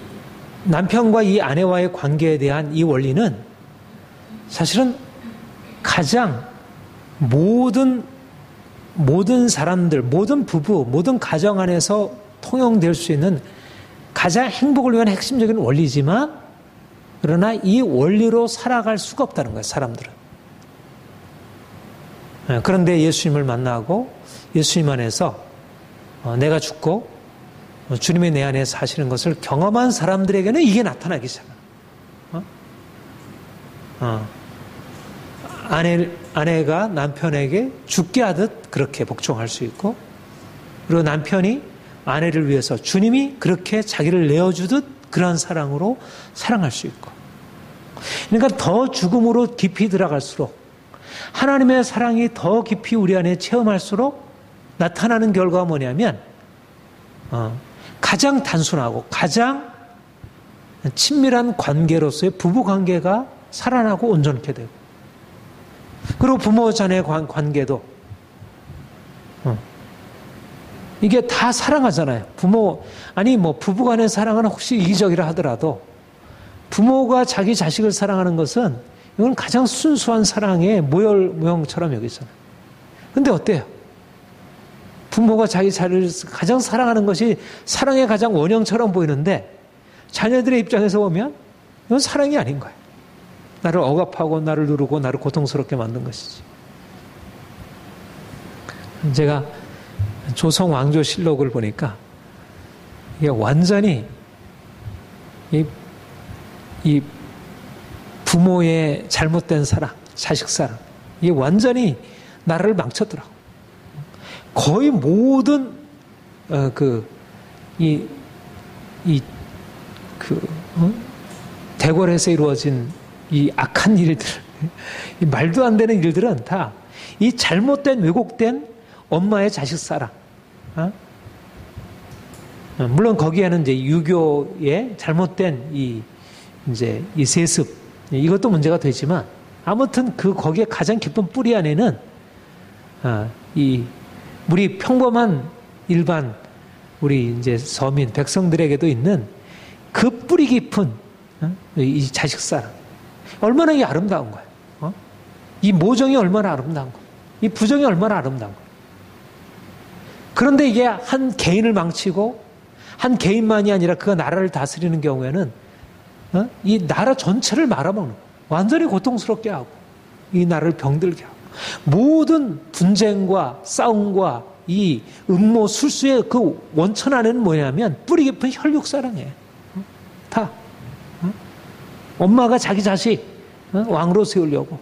남편과 이 아내와의 관계에 대한 이 원리는 사실은 가장 모든 사람들, 모든 부부, 모든 가정 안에서 통용될 수 있는 가장 행복을 위한 핵심적인 원리지만, 그러나 이 원리로 살아갈 수가 없다는 거예요, 사람들은. 그런데 예수님을 만나고 예수님 안에서 내가 죽고 주님이 내 안에 사시는 것을 경험한 사람들에게는 이게 나타나기 시작합니다. 아내가 남편에게 죽게 하듯 그렇게 복종할 수 있고, 그리고 남편이 아내를 위해서 주님이 그렇게 자기를 내어주듯 그러한 사랑으로 사랑할 수 있고, 그러니까 더 죽음으로 깊이 들어갈수록 하나님의 사랑이 더 깊이 우리 안에 체험할수록 나타나는 결과가 뭐냐면 가장 단순하고 가장 친밀한 관계로서의 부부 관계가 살아나고 온전케 되고, 그리고 부모 자녀의 관계도 이게 다 사랑하잖아요. 부부 간의 사랑은 혹시 이기적이라 하더라도 부모가 자기 자식을 사랑하는 것은 이건 가장 순수한 사랑의 모형처럼 여기잖아요. 근데 어때요? 부모가 자기 자녀를 가장 사랑하는 것이 사랑의 가장 원형처럼 보이는데 자녀들의 입장에서 보면 이건 사랑이 아닌 거예요. 나를 억압하고 나를 누르고 나를 고통스럽게 만든 것이지. 제가 조선 왕조실록을 보니까 이게 완전히 이 부모의 잘못된 사랑, 자식 사랑, 이게 완전히 나를 망쳤더라고. 거의 모든 대궐에서 이루어진 이 악한 일들, 이 말도 안 되는 일들은 다 이 잘못된 왜곡된 엄마의 자식 사랑. 물론 거기에는 이제 유교의 잘못된 이 세습, 이것도 문제가 되지만, 아무튼 거기에 가장 깊은 뿌리 안에는 우리 평범한 일반 우리 이제 서민 백성들에게도 있는 그 뿌리 깊은 이 자식 사랑, 얼마나 이 아름다운 거예요. 이 모정이 얼마나 아름다운 거예요. 이 부정이 얼마나 아름다운 거예요. 그런데 이게 한 개인을 망치고 한 개인만이 아니라 그 나라를 다스리는 경우에는 이 나라 전체를 말아먹는 거예요. 완전히 고통스럽게 하고 이 나라를 병들게 하고 모든 분쟁과 싸움과 이 음모 술수의 그 원천 안에는 뭐냐면 뿌리 깊은 혈육사랑이에요. 다. 엄마가 자기 자식 왕으로 세우려고.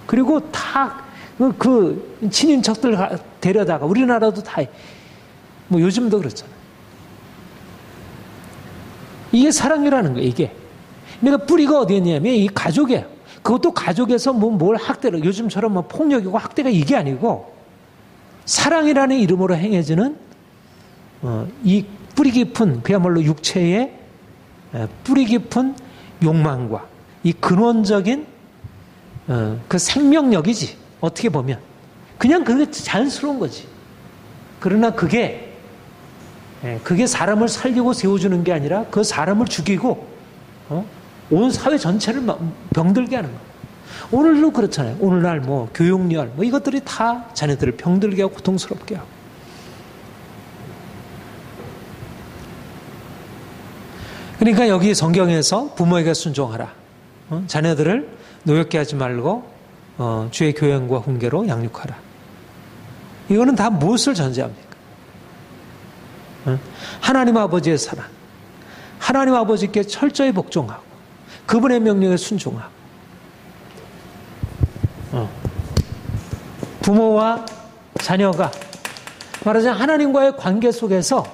그리고 다 그 친인척들 데려다가 우리나라도 다 뭐 요즘도 그렇잖아요. 이게 사랑이라는 거예요. 이게. 그러니까 뿌리가 어디에 있냐면 이 가족이에요. 그것도 가족에서 뭘 학대를 요즘처럼 뭐 폭력이고 학대가 이게 아니고 사랑이라는 이름으로 행해지는 이 뿌리 깊은 그야말로 육체의 뿌리 깊은 욕망과 이 근원적인 그 생명력이지. 어떻게 보면 그냥 그게 자연스러운 거지. 그러나 그게 사람을 살리고 세워주는 게 아니라 그 사람을 죽이고 온 사회 전체를 병들게 하는 거예요. 오늘도 그렇잖아요. 오늘날 뭐 교육열 뭐 이것들이 다 자녀들을 병들게 하고 고통스럽게 하고. 그러니까 여기 성경에서 부모에게 순종하라. 자녀들을 노엽게 하지 말고 주의 교양과 훈계로 양육하라. 이거는 다 무엇을 전제합니까? 하나님 아버지의 사랑, 하나님 아버지께 철저히 복종하고 그분의 명령에 순종하고 부모와 자녀가 말하자면 하나님과의 관계 속에서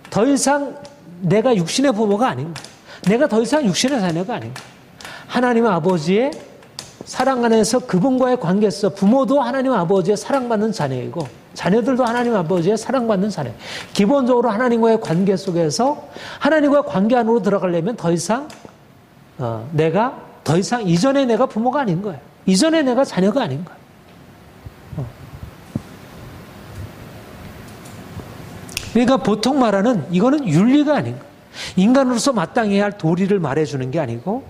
더 이상 내가 육신의 부모가 아닌 거야. 내가 더 이상 육신의 자녀가 아닌 거야. 하나님 아버지의 사랑 안에서 그분과의 관계에서 부모도 하나님 아버지의 사랑받는 자녀이고 자녀들도 하나님 아버지의 사랑받는 자녀. 기본적으로 하나님과의 관계 속에서 하나님과 관계 안으로 들어가려면 더 이상 이전에 내가 부모가 아닌 거예요. 이전에 내가 자녀가 아닌 거예요. 그러니까 보통 말하는 이거는 윤리가 아닌 거예요. 인간으로서 마땅히 할 도리를 말해주는 게 아니고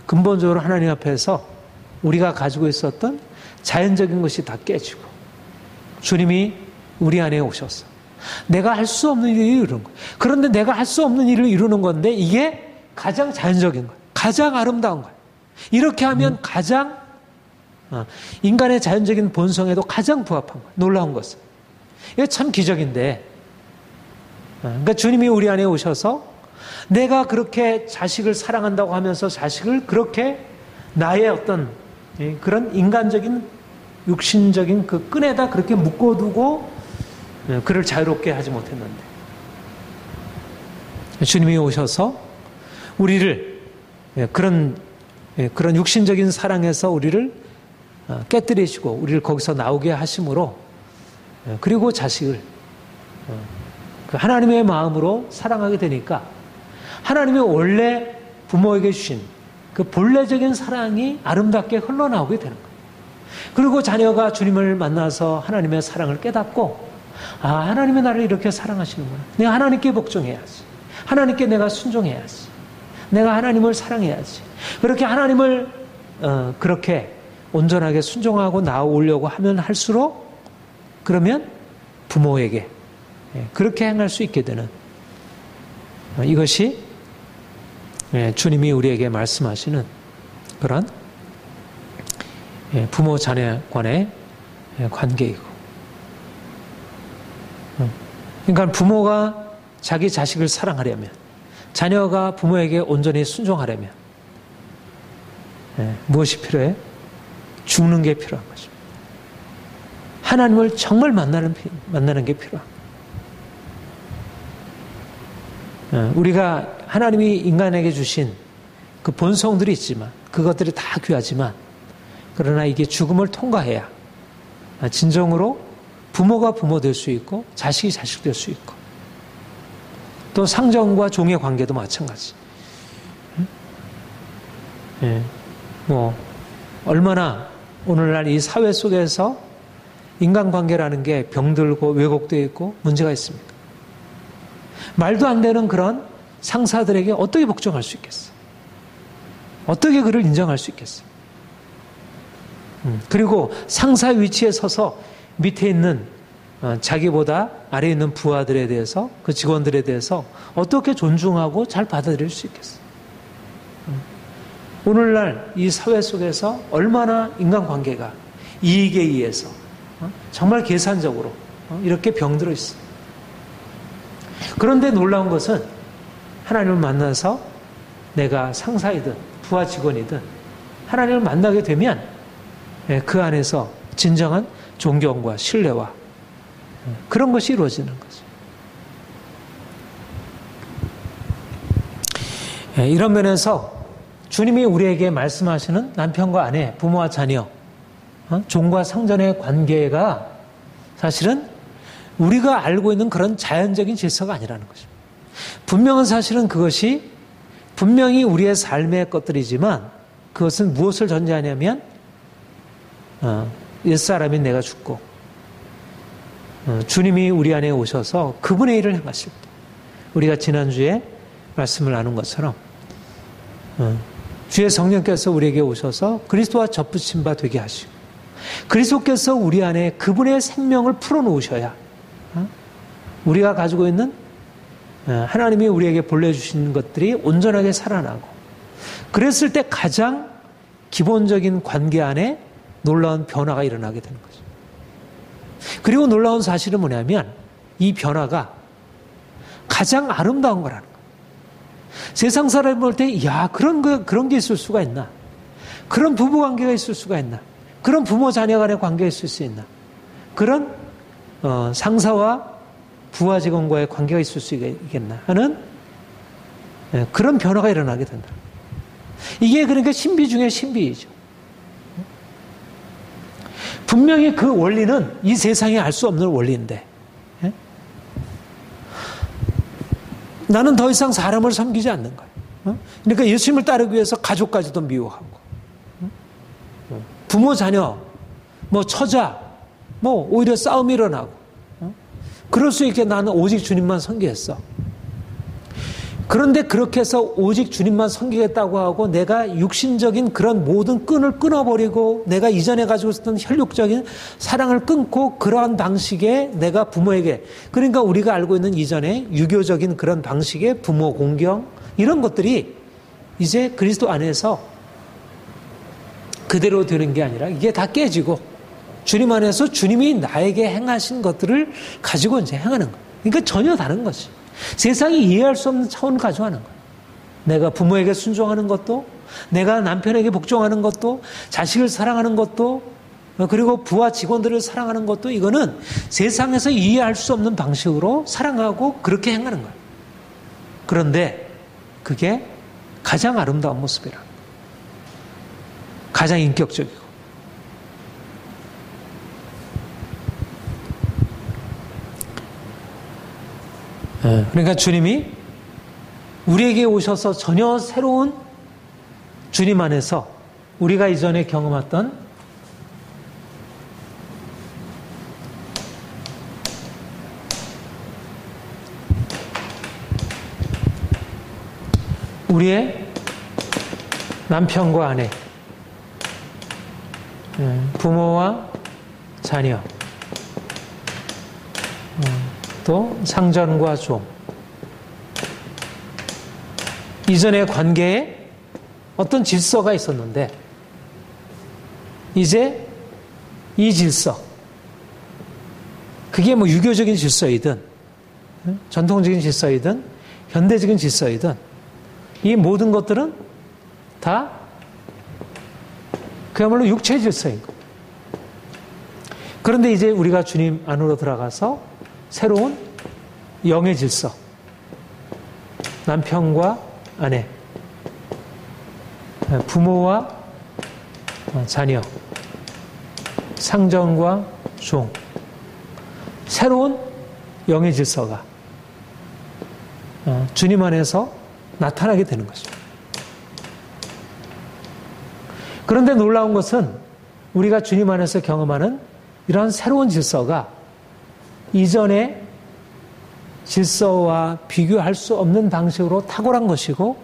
근본적으로 하나님 앞에서 우리가 가지고 있었던 자연적인 것이 다 깨지고 주님이 우리 안에 오셔서 내가 할 수 없는 일을 이루는 거예요. 그런데 내가 할 수 없는 일을 이루는 건데 이게 가장 자연적인 거예요. 가장 아름다운 거예요. 이렇게 하면 가장 인간의 자연적인 본성에도 가장 부합한 거예요. 놀라운 것은. 이게 참 기적인데 그러니까 주님이 우리 안에 오셔서 내가 그렇게 자식을 사랑한다고 하면서 자식을 그렇게 나의 어떤 그런 인간적인 육신적인 그 끈에다 그렇게 묶어두고 그를 자유롭게 하지 못했는데 주님이 오셔서 우리를 그런 육신적인 사랑에서 우리를 깨뜨리시고 우리를 거기서 나오게 하심으로 그리고 자식을 하나님의 마음으로 사랑하게 되니까 하나님이 원래 부모에게 주신 그 본래적인 사랑이 아름답게 흘러나오게 되는 거예요. 그리고 자녀가 주님을 만나서 하나님의 사랑을 깨닫고 하나님의 나를 이렇게 사랑하시는구나. 내가 하나님께 복종해야지. 하나님께 내가 순종해야지. 내가 하나님을 사랑해야지. 그렇게 하나님을 그렇게 온전하게 순종하고 나오려고 하면 할수록 그러면 부모에게 그렇게 행할 수 있게 되는 이것이 주님이 우리에게 말씀하시는 그런 부모 자녀 간의 관계이고 그러니까 부모가 자기 자식을 사랑하려면 자녀가 부모에게 온전히 순종하려면 무엇이 필요해? 죽는 게 필요한 거죠. 하나님을 정말 만나는 게 필요한 거예요. 우리가 하나님이 인간에게 주신 그 본성들이 있지만 그것들이 다 귀하지만 그러나 이게 죽음을 통과해야 진정으로 부모가 부모 될 수 있고 자식이 자식 될 수 있고 또 상정과 종의 관계도 마찬가지. 뭐 얼마나 오늘날 이 사회 속에서 인간관계라는 게 병들고 왜곡되어 있고 문제가 있습니까? 말도 안 되는 그런 상사들에게 어떻게 복종할 수 있겠어? 어떻게 그를 인정할 수 있겠어? 그리고 상사 위치에 서서 밑에 있는 자기보다 아래에 있는 부하들에 대해서 그 직원들에 대해서 어떻게 존중하고 잘 받아들일 수 있겠어? 오늘날 이 사회 속에서 얼마나 인간관계가 이익에 의해서 정말 계산적으로 이렇게 병들어 있어. 그런데 놀라운 것은 하나님을 만나서 내가 상사이든 부하 직원이든 하나님을 만나게 되면 그 안에서 진정한 존경과 신뢰와 그런 것이 이루어지는 거죠. 이런 면에서 주님이 우리에게 말씀하시는 남편과 아내, 부모와 자녀, 종과 상전의 관계가 사실은 우리가 알고 있는 그런 자연적인 질서가 아니라는 거죠. 분명한 사실은 그것이 분명히 우리의 삶의 것들이지만 그것은 무엇을 전제하냐면 옛사람인 내가 죽고 주님이 우리 안에 오셔서 그분의 일을 행하실 때 우리가 지난주에 말씀을 나눈 것처럼 주의 성령께서 우리에게 오셔서 그리스도와 접붙임 바 되게 하시고 그리스도께서 우리 안에 그분의 생명을 풀어놓으셔야 우리가 가지고 있는 하나님이 우리에게 보내주신 것들이 온전하게 살아나고 그랬을 때 가장 기본적인 관계 안에 놀라운 변화가 일어나게 되는 거죠. 그리고 놀라운 사실은 뭐냐면 이 변화가 가장 아름다운 거라는 거예요. 세상 사람이 볼 때, 야, 그런 게 있을 수가 있나? 그런 부부 관계가 있을 수가 있나? 그런 부모 자녀 간의 관계가 있을 수 있나? 그런 상사와 부하 직원과의 관계가 있을 수 있겠나 하는 그런 변화가 일어나게 된다. 이게 그러니까 신비 중에 신비이죠. 분명히 그 원리는 이 세상에 알 수 없는 원리인데 나는 더 이상 사람을 섬기지 않는 거예요. 그러니까 예수님을 따르기 위해서 가족까지도 미워하고 부모 자녀 뭐 처자 뭐 오히려 싸움이 일어나고 그럴 수 있게 나는 오직 주님만 섬기겠어. 그런데 그렇게 해서 오직 주님만 섬기겠다고 하고 내가 육신적인 그런 모든 끈을 끊어버리고 내가 이전에 가지고 있었던 혈육적인 사랑을 끊고 그러한 방식의 내가 부모에게 그러니까 우리가 알고 있는 이전에 유교적인 그런 방식의 부모 공경 이런 것들이 이제 그리스도 안에서 그대로 되는 게 아니라 이게 다 깨지고 주님 안에서 주님이 나에게 행하신 것들을 가지고 이제 행하는 거예요. 그러니까 전혀 다른 거지. 세상이 이해할 수 없는 차원을 가져가는 거예요. 내가 부모에게 순종하는 것도, 내가 남편에게 복종하는 것도, 자식을 사랑하는 것도, 그리고 부하 직원들을 사랑하는 것도 이거는 세상에서 이해할 수 없는 방식으로 사랑하고 그렇게 행하는 거예요. 그런데 그게 가장 아름다운 모습이라. 가장 인격적이고. 그러니까 주님이 우리에게 오셔서 전혀 새로운 주님 안에서 우리가 이전에 경험했던 우리의 남편과 아내, 부모와 자녀, 또 상전과 종. 이전의 관계에 어떤 질서가 있었는데 이제 이 질서, 그게 뭐 유교적인 질서이든 전통적인 질서이든 현대적인 질서이든 이 모든 것들은 다 그야말로 육체의 질서인 거예요. 그런데 이제 우리가 주님 안으로 들어가서 새로운 영의 질서, 남편과 아내, 부모와 자녀, 상전과 종, 새로운 영의 질서가 주님 안에서 나타나게 되는 것이죠. 그런데 놀라운 것은 우리가 주님 안에서 경험하는 이러한 새로운 질서가 이전의 질서와 비교할 수 없는 방식으로 탁월한 것이고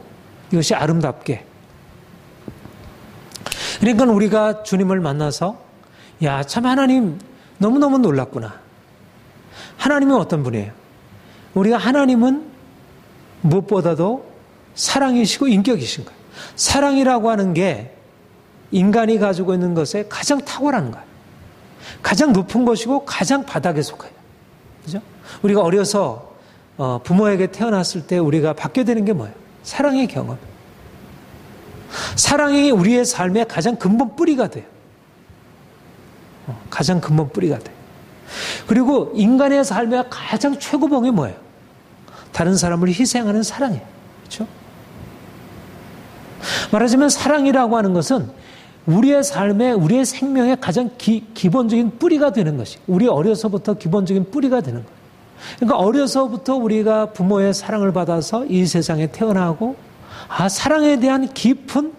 이것이 아름답게. 그러니까 우리가 주님을 만나서 야, 참 하나님 너무너무 놀랐구나. 하나님은 어떤 분이에요? 우리가 하나님은 무엇보다도 사랑이시고 인격이신 거예요. 사랑이라고 하는 게 인간이 가지고 있는 것에 가장 탁월한 거예요. 가장 높은 것이고 가장 바닥에 속해요. 그죠? 우리가 어려서 부모에게 태어났을 때 우리가 받게 되는 게 뭐예요? 사랑의 경험. 사랑이 우리의 삶의 가장 근본 뿌리가 돼요. 가장 근본 뿌리가 돼요. 그리고 인간의 삶의 가장 최고봉이 뭐예요? 다른 사람을 희생하는 사랑이에요. 그렇죠? 말하자면 사랑이라고 하는 것은 우리의 삶에, 우리의 생명의 가장 기본적인 뿌리가 되는 것이, 우리 어려서부터 기본적인 뿌리가 되는 거예요. 그러니까 어려서부터 우리가 부모의 사랑을 받아서 이 세상에 태어나고, 사랑에 대한 깊은,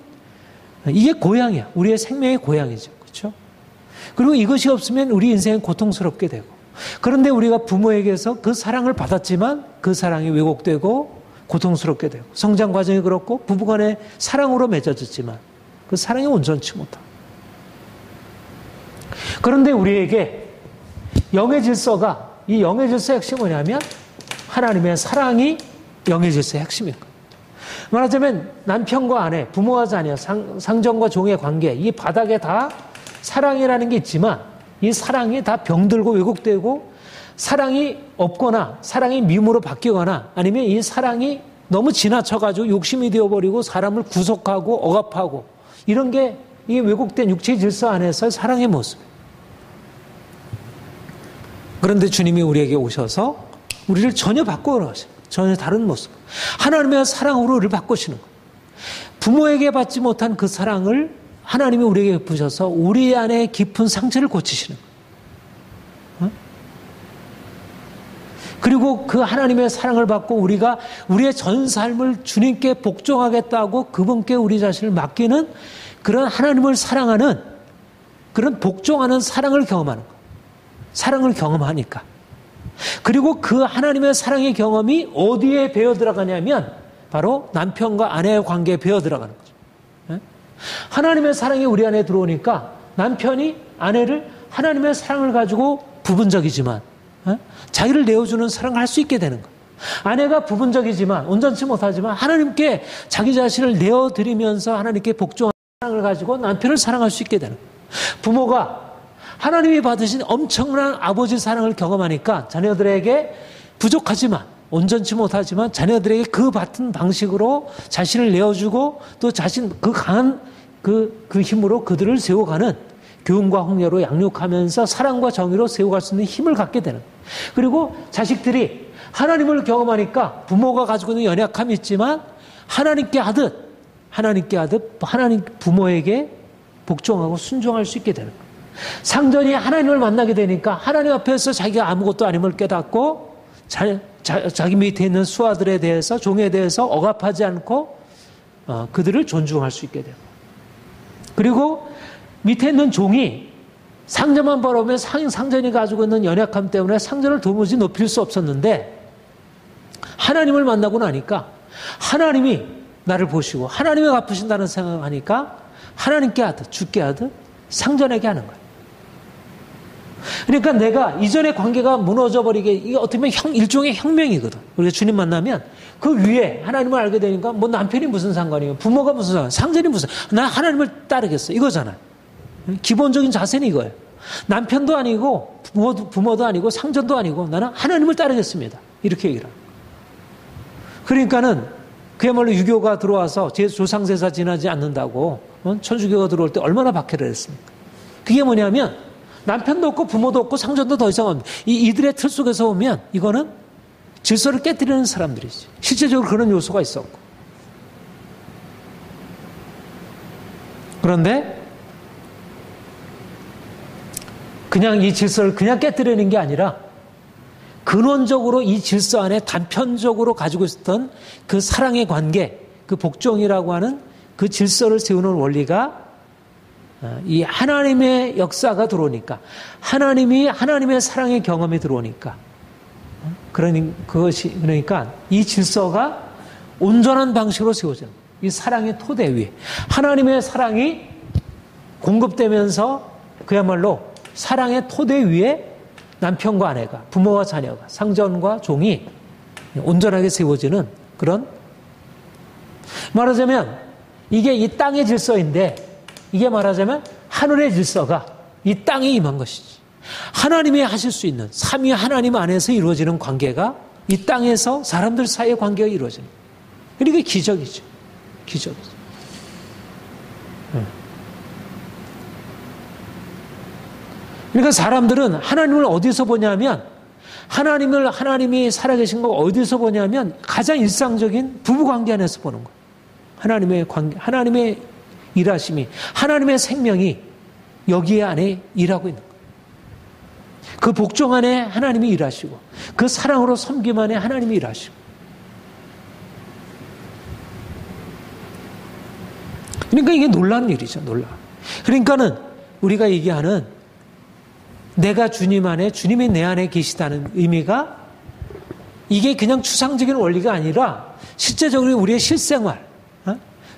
이게 고향이야. 우리의 생명의 고향이죠. 그렇죠? 그리고 이것이 없으면 우리 인생은 고통스럽게 되고, 그런데 우리가 부모에게서 그 사랑을 받았지만 그 사랑이 왜곡되고 고통스럽게 되고, 성장 과정이 그렇고 부부간의 사랑으로 맺어졌지만 그 사랑이 온전치 못하고. 그런데 우리에게 영의 질서가, 이 영의 질서의 핵심이 뭐냐면 하나님의 사랑이 영의 질서의 핵심인 거예요. 말하자면 남편과 아내, 부모와 자녀, 상전과 종의 관계, 이 바닥에 다 사랑이라는 게 있지만 이 사랑이 다 병들고 왜곡되고 사랑이 없거나 사랑이 미움으로 바뀌거나 아니면 이 사랑이 너무 지나쳐가지고 욕심이 되어버리고 사람을 구속하고 억압하고 이런 게 이 왜곡된 육체의 질서 안에서의 사랑의 모습이에요. 그런데 주님이 우리에게 오셔서 우리를 전혀 바꾸어가셔요. 전혀 다른 모습. 하나님의 사랑으로 우리를 바꾸시는 거예요. 부모에게 받지 못한 그 사랑을 하나님이 우리에게 베푸셔서 우리 안에 깊은 상처를 고치시는 거예요. 그리고 그 하나님의 사랑을 받고 우리가 우리의 전 삶을 주님께 복종하겠다고 그분께 우리 자신을 맡기는 그런 하나님을 사랑하는 그런 복종하는 사랑을 경험하는 거예요. 사랑을 경험하니까. 그리고 그 하나님의 사랑의 경험이 어디에 배어 들어가냐면 바로 남편과 아내의 관계에 배어 들어가는 거죠. 하나님의 사랑이 우리 안에 들어오니까 남편이 아내를 하나님의 사랑을 가지고 부분적이지만 자기를 내어주는 사랑을 할 수 있게 되는 거예요. 아내가 부분적이지만 온전치 못하지만 하나님께 자기 자신을 내어드리면서 하나님께 복종하는 사랑을 가지고 남편을 사랑할 수 있게 되는 거예요. 부모가 하나님이 받으신 엄청난 아버지 사랑을 경험하니까 자녀들에게 부족하지만 온전치 못하지만 자녀들에게 그 같은 방식으로 자신을 내어주고 또 자신 그 강한 그 힘으로 그들을 세워가는 교훈과 홍려로 양육하면서 사랑과 정의로 세워갈 수 있는 힘을 갖게 되는 거예요. 그리고 자식들이 하나님을 경험하니까 부모가 가지고 있는 연약함이 있지만 하나님 부모에게 복종하고 순종할 수 있게 되는 거예요. 상전이 하나님을 만나게 되니까 하나님 앞에서 자기가 아무것도 아님을 깨닫고 자기 밑에 있는 수하들에 대해서 종에 대해서 억압하지 않고 그들을 존중할 수 있게 되고, 그리고 밑에 있는 종이 상전만 바라보면 상전이 가지고 있는 연약함 때문에 상전을 도무지 높일 수 없었는데 하나님을 만나고 나니까 하나님이 나를 보시고 하나님이 갚으신다는 생각하니까 하나님께 하듯 주께 하듯 상전에게 하는 거예요. 그러니까 내가 이전의 관계가 무너져버리게, 이게 어떻게 보면 일종의 혁명이거든. 우리가 주님 만나면 그 위에 하나님을 알게 되니까 뭐 남편이 무슨 상관이에요, 부모가 무슨 상관, 상전이 무슨, 난 하나님을 따르겠어 이거잖아요. 기본적인 자세는 이거예요. 남편도 아니고 부모도 아니고 상전도 아니고 나는 하나님을 따르겠습니다, 이렇게 얘기를 합니다. 그러니까는 그야말로 유교가 들어와서 제 조상제사 지나지 않는다고 천주교가 들어올 때 얼마나 박해를 했습니까? 그게 뭐냐면 남편도 없고 부모도 없고 상전도 더 이상 없는 이들의 틀 속에서 오면 이거는 질서를 깨뜨리는 사람들이지. 실제적으로 그런 요소가 있었고. 그런데 그냥 이 질서를 그냥 깨뜨리는 게 아니라 근원적으로 이 질서 안에 단편적으로 가지고 있었던 그 사랑의 관계, 그 복종이라고 하는 그 질서를 세우는 원리가 이 하나님의 역사가 들어오니까, 하나님의 사랑의 경험이 들어오니까, 그러니까 이 질서가 온전한 방식으로 세워져요. 이 사랑의 토대 위에 하나님의 사랑이 공급되면서 그야말로 사랑의 토대 위에 남편과 아내가, 부모와 자녀가, 상전과 종이 온전하게 세워지는 그런, 말하자면 이게 이 땅의 질서인데 이게 말하자면 하늘의 질서가 이 땅에 임한 것이지. 하나님이 하실 수 있는 삼위 하나님 안에서 이루어지는 관계가 이 땅에서 사람들 사이의 관계가 이루어지는 거예요. 그러니까 기적이죠. 기적이죠. 그러니까 사람들은 하나님을 어디서 보냐면 하나님이 살아계신 거 어디서 보냐면 가장 일상적인 부부관계 안에서 보는 거예요. 하나님의 관계, 하나님의 일하심이, 하나님의 생명이 여기에 안에 일하고 있는 거예요. 그 복종 안에 하나님이 일하시고 그 사랑으로 섬김 안에 하나님이 일하시고. 그러니까 이게 놀라운 일이죠. 놀라. 그러니까는 우리가 얘기하는 내가 주님 안에, 주님이 내 안에 계시다는 의미가 이게 그냥 추상적인 원리가 아니라 실제적으로 우리의 실생활,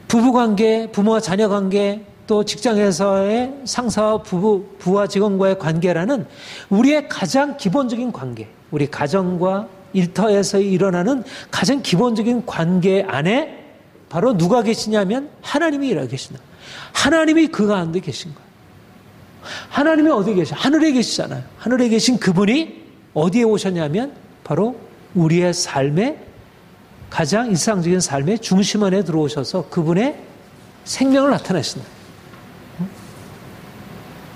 부부관계, 부모와 자녀관계, 또 직장에서의 상사와 부와 직원과의 관계라는 우리의 가장 기본적인 관계, 우리 가정과 일터에서 일어나는 가장 기본적인 관계 안에 바로 누가 계시냐면 하나님이 일하고 계신다. 하나님이 그 가운데 계신 거예요. 하나님이 어디 계셔? 하늘에 계시잖아요. 하늘에 계신 그분이 어디에 오셨냐면 바로 우리의 삶의 가장 일상적인 삶의 중심 안에 들어오셔서 그분의 생명을 나타내신다.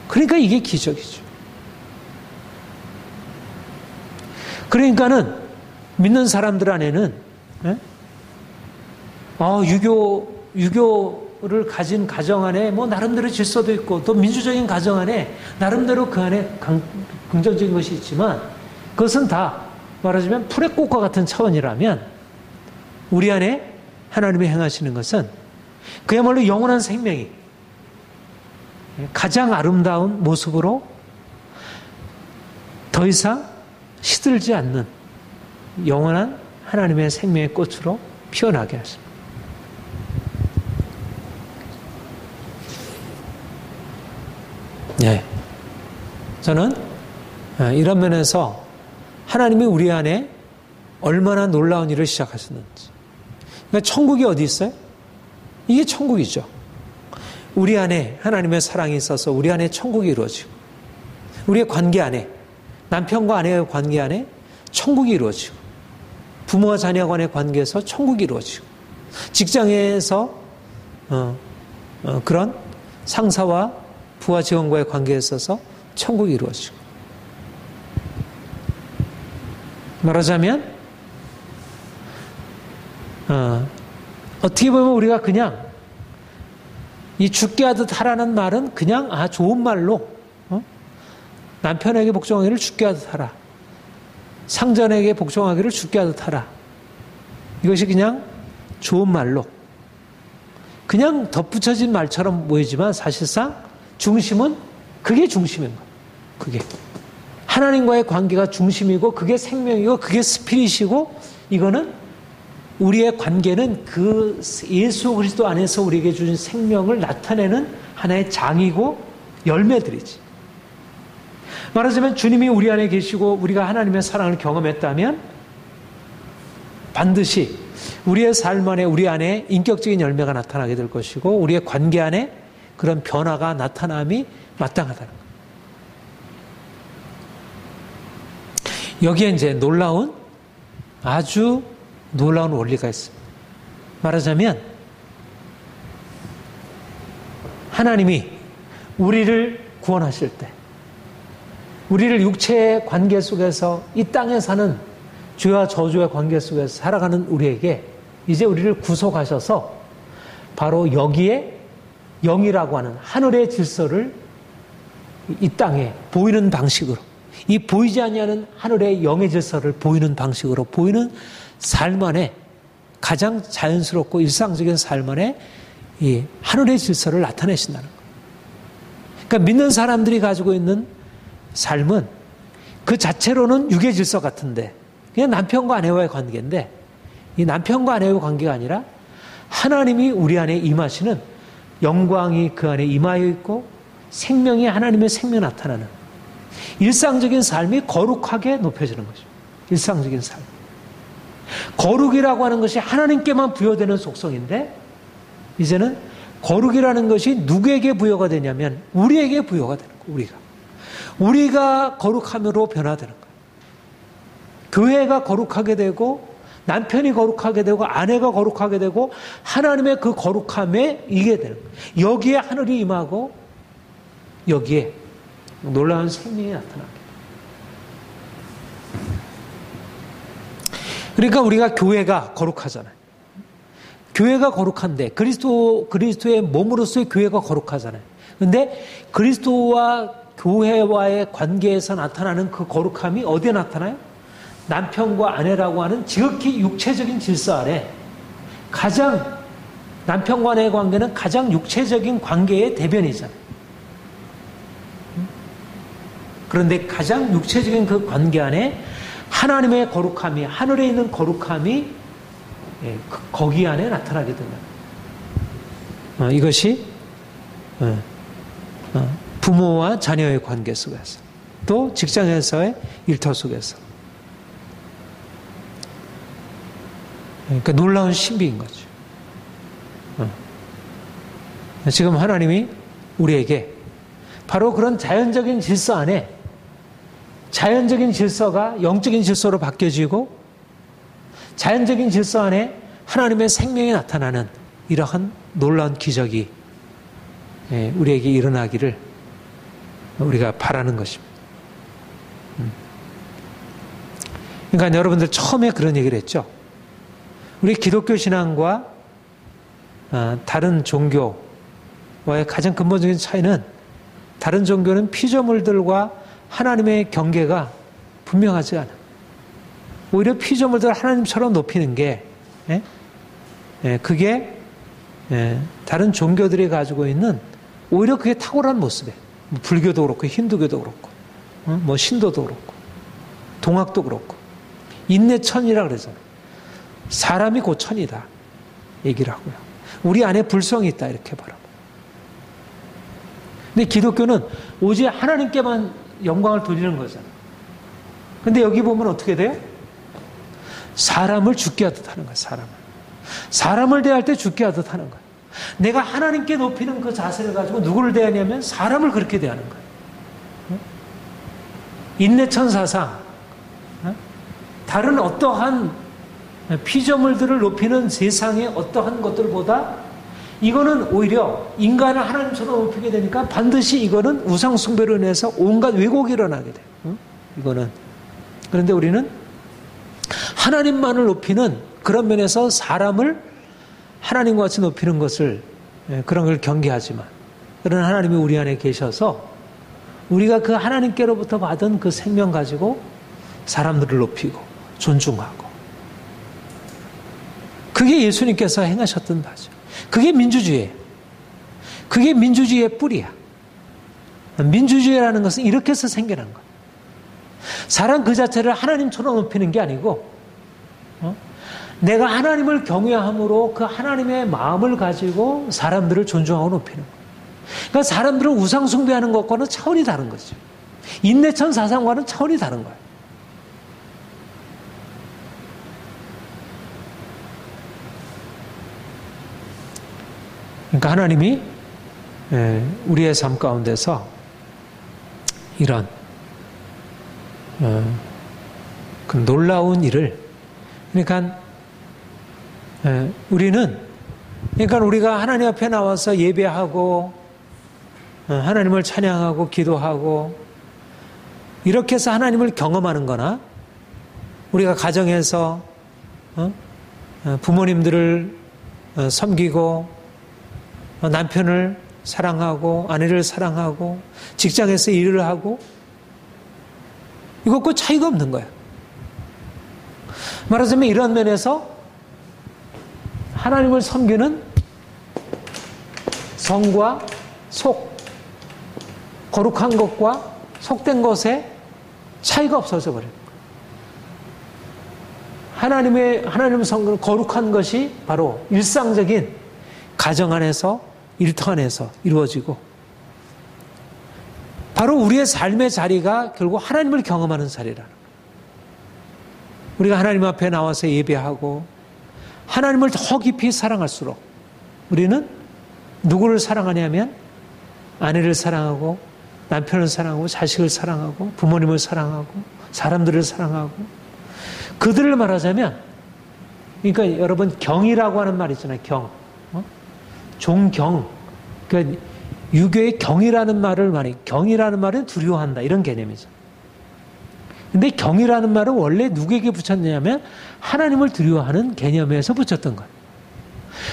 그러니까 이게 기적이죠. 그러니까는 믿는 사람들 안에는 유교를 가진 가정 안에 뭐 나름대로 질서도 있고 또 민주적인 가정 안에 나름대로 그 안에 긍정적인 것이 있지만 그것은 다 말하자면 풀의 꽃과 같은 차원이라면 우리 안에 하나님이 행하시는 것은 그야말로 영원한 생명이 가장 아름다운 모습으로 더 이상 시들지 않는 영원한 하나님의 생명의 꽃으로 피어나게 하십니다. 네. 저는 이런 면에서 하나님이 우리 안에 얼마나 놀라운 일을 시작하셨는지. 그러니까 천국이 어디 있어요? 이게 천국이죠. 우리 안에 하나님의 사랑이 있어서 우리 안에 천국이 이루어지고 우리의 관계 안에 남편과 아내의 관계 안에 천국이 이루어지고 부모와 자녀 간의 관계에서 천국이 이루어지고 직장에서 그런 상사와 부하 직원과의 관계에 있어서 천국이 이루어지고 말하자면 어떻게 보면 우리가 그냥 이 죽게 하듯 하라는 말은 그냥 좋은 말로 남편에게 복종하기를 죽게 하듯 하라. 상전에게 복종하기를 죽게 하듯 하라. 이것이 그냥 좋은 말로 그냥 덧붙여진 말처럼 보이지만 사실상 중심은 그게 중심인 거예요. 그게 하나님과의 관계가 중심이고 그게 생명이고 그게 스피릿이고 이거는 우리의 관계는 그 예수 그리스도 안에서 우리에게 주신 생명을 나타내는 하나의 장이고 열매들이지. 말하자면 주님이 우리 안에 계시고 우리가 하나님의 사랑을 경험했다면 반드시 우리의 삶 안에 우리 안에 인격적인 열매가 나타나게 될 것이고 우리의 관계 안에 그런 변화가 나타남이 마땅하다는 거예요. 여기에 이제 아주 놀라운 원리가 있습니다. 말하자면 하나님이 우리를 구원하실 때 우리를 육체의 관계 속에서 이 땅에 사는 죄와 저주의 관계 속에서 살아가는 우리에게 이제 우리를 구속하셔서 바로 여기에 영이라고 하는 하늘의 질서를 이 땅에 보이는 방식으로 이 보이지 아니하는 하늘의 영의 질서를 보이는 방식으로 보이는 삶 안에 가장 자연스럽고 일상적인 삶 안에 이 하늘의 질서를 나타내신다는 거예요. 그러니까 믿는 사람들이 가지고 있는 삶은 그 자체로는 육의 질서 같은데 그냥 남편과 아내와의 관계인데 이 남편과 아내의 관계가 아니라 하나님이 우리 안에 임하시는 영광이 그 안에 임하여 있고 생명이 하나님의 생명 나타나는 일상적인 삶이 거룩하게 높여지는 거죠. 일상적인 삶. 거룩이라고 하는 것이 하나님께만 부여되는 속성인데 이제는 거룩이라는 것이 누구에게 부여가 되냐면 우리에게 부여가 되는 거예요. 우리가 거룩함으로 변화되는 거예요. 교회가 거룩하게 되고 남편이 거룩하게 되고 아내가 거룩하게 되고 하나님의 그 거룩함에 이게 되는 거예요. 여기에 하늘이 임하고 여기에 놀라운 생명이 나타납니다. 그러니까 우리가 교회가 거룩하잖아요. 교회가 거룩한데 그리스도의 몸으로서의 교회가 거룩하잖아요. 그런데 그리스도와 교회와의 관계에서 나타나는 그 거룩함이 어디에 나타나요? 남편과 아내라고 하는 지극히 육체적인 질서 아래 가장 남편과 아내의 관계는 가장 육체적인 관계의 대변이잖아요. 그런데 가장 육체적인 그 관계 안에 하나님의 거룩함이 하늘에 있는 거룩함이 거기 안에 나타나게 된다. 이것이 부모와 자녀의 관계 속에서 또 직장에서의 일터 속에서 그러니까 놀라운 신비인 거죠. 지금 하나님이 우리에게 바로 그런 자연적인 질서 안에 자연적인 질서가 영적인 질서로 바뀌어지고 자연적인 질서 안에 하나님의 생명이 나타나는 이러한 놀라운 기적이 우리에게 일어나기를 우리가 바라는 것입니다. 그러니까 여러분들 처음에 그런 얘기를 했죠. 우리 기독교 신앙과 다른 종교와의 가장 근본적인 차이는 다른 종교는 피조물들과 하나님의 경계가 분명하지 않아. 오히려 피조물들을 하나님처럼 높이는 게 그게 다른 종교들이 가지고 있는 오히려 그게 탁월한 모습이에요. 불교도 그렇고 힌두교도 그렇고 뭐 신도도 그렇고 동학도 그렇고 인내천이라 그러잖아요. 사람이 곧 천이다 얘기를 하고요. 우리 안에 불성이 있다 이렇게 바라고. 근데 기독교는 오직 하나님께만 영광을 돌리는 거잖아요. 근데 여기 보면 어떻게 돼요? 사람을 죽게 하듯 하는 거예요. 사람을 대할 때 죽게 하듯 하는 거예요. 내가 하나님께 높이는 그 자세를 가지고 누구를 대하냐면 사람을 그렇게 대하는 거예요. 인내천 사상, 다른 어떠한 피조물들을 높이는 세상의 어떠한 것들보다 이거는 오히려 인간을 하나님처럼 높이게 되니까 반드시 이거는 우상 숭배로 인해서 온갖 왜곡이 일어나게 돼요. 이거는. 그런데 우리는 하나님만을 높이는 그런 면에서 사람을 하나님과 같이 높이는 것을 그런 걸 경계하지만 그런 하나님이 우리 안에 계셔서 우리가 그 하나님께로부터 받은 그 생명 가지고 사람들을 높이고 존중하고 그게 예수님께서 행하셨던 바죠. 그게 민주주의예요. 그게 민주주의의 뿌리야. 민주주의라는 것은 이렇게 해서 생겨난 거예요. 사람 그 자체를 하나님처럼 높이는 게 아니고 내가 하나님을 경외함으로 그 하나님의 마음을 가지고 사람들을 존중하고 높이는 거예요. 그러니까 사람들을 우상 숭배하는 것과는 차원이 다른 거죠. 인내천 사상과는 차원이 다른 거예요. 그러니까 하나님이 우리의 삶 가운데서 이런 그 놀라운 일을 그러니까 우리가 하나님 앞에 나와서 예배하고 하나님을 찬양하고 기도하고 이렇게 해서 하나님을 경험하는 거나 우리가 가정에서 부모님들을 섬기고 남편을 사랑하고 아내를 사랑하고 직장에서 일을 하고 이것과 차이가 없는 거예요. 말하자면 이런 면에서 하나님을 섬기는 성과 속, 거룩한 것과 속된 것에 차이가 없어져 버려요. 하나님을 섬기는 거룩한 것이 바로 일상적인 가정 안에서 일터 안에서 이루어지고 바로 우리의 삶의 자리가 결국 하나님을 경험하는 자리라는 거예요. 우리가 하나님 앞에 나와서 예배하고 하나님을 더 깊이 사랑할수록 우리는 누구를 사랑하냐면 아내를 사랑하고 남편을 사랑하고 자식을 사랑하고 부모님을 사랑하고 사람들을 사랑하고 그들을 말하자면 그러니까 여러분 경이라고 하는 말 있잖아요. 경. 종경. 그러니까 유교의 경이라는 말을 경이라는 말은 두려워한다 이런 개념이죠. 근데 경이라는 말은 원래 누구에게 붙였냐면 하나님을 두려워하는 개념에서 붙였던 거예요.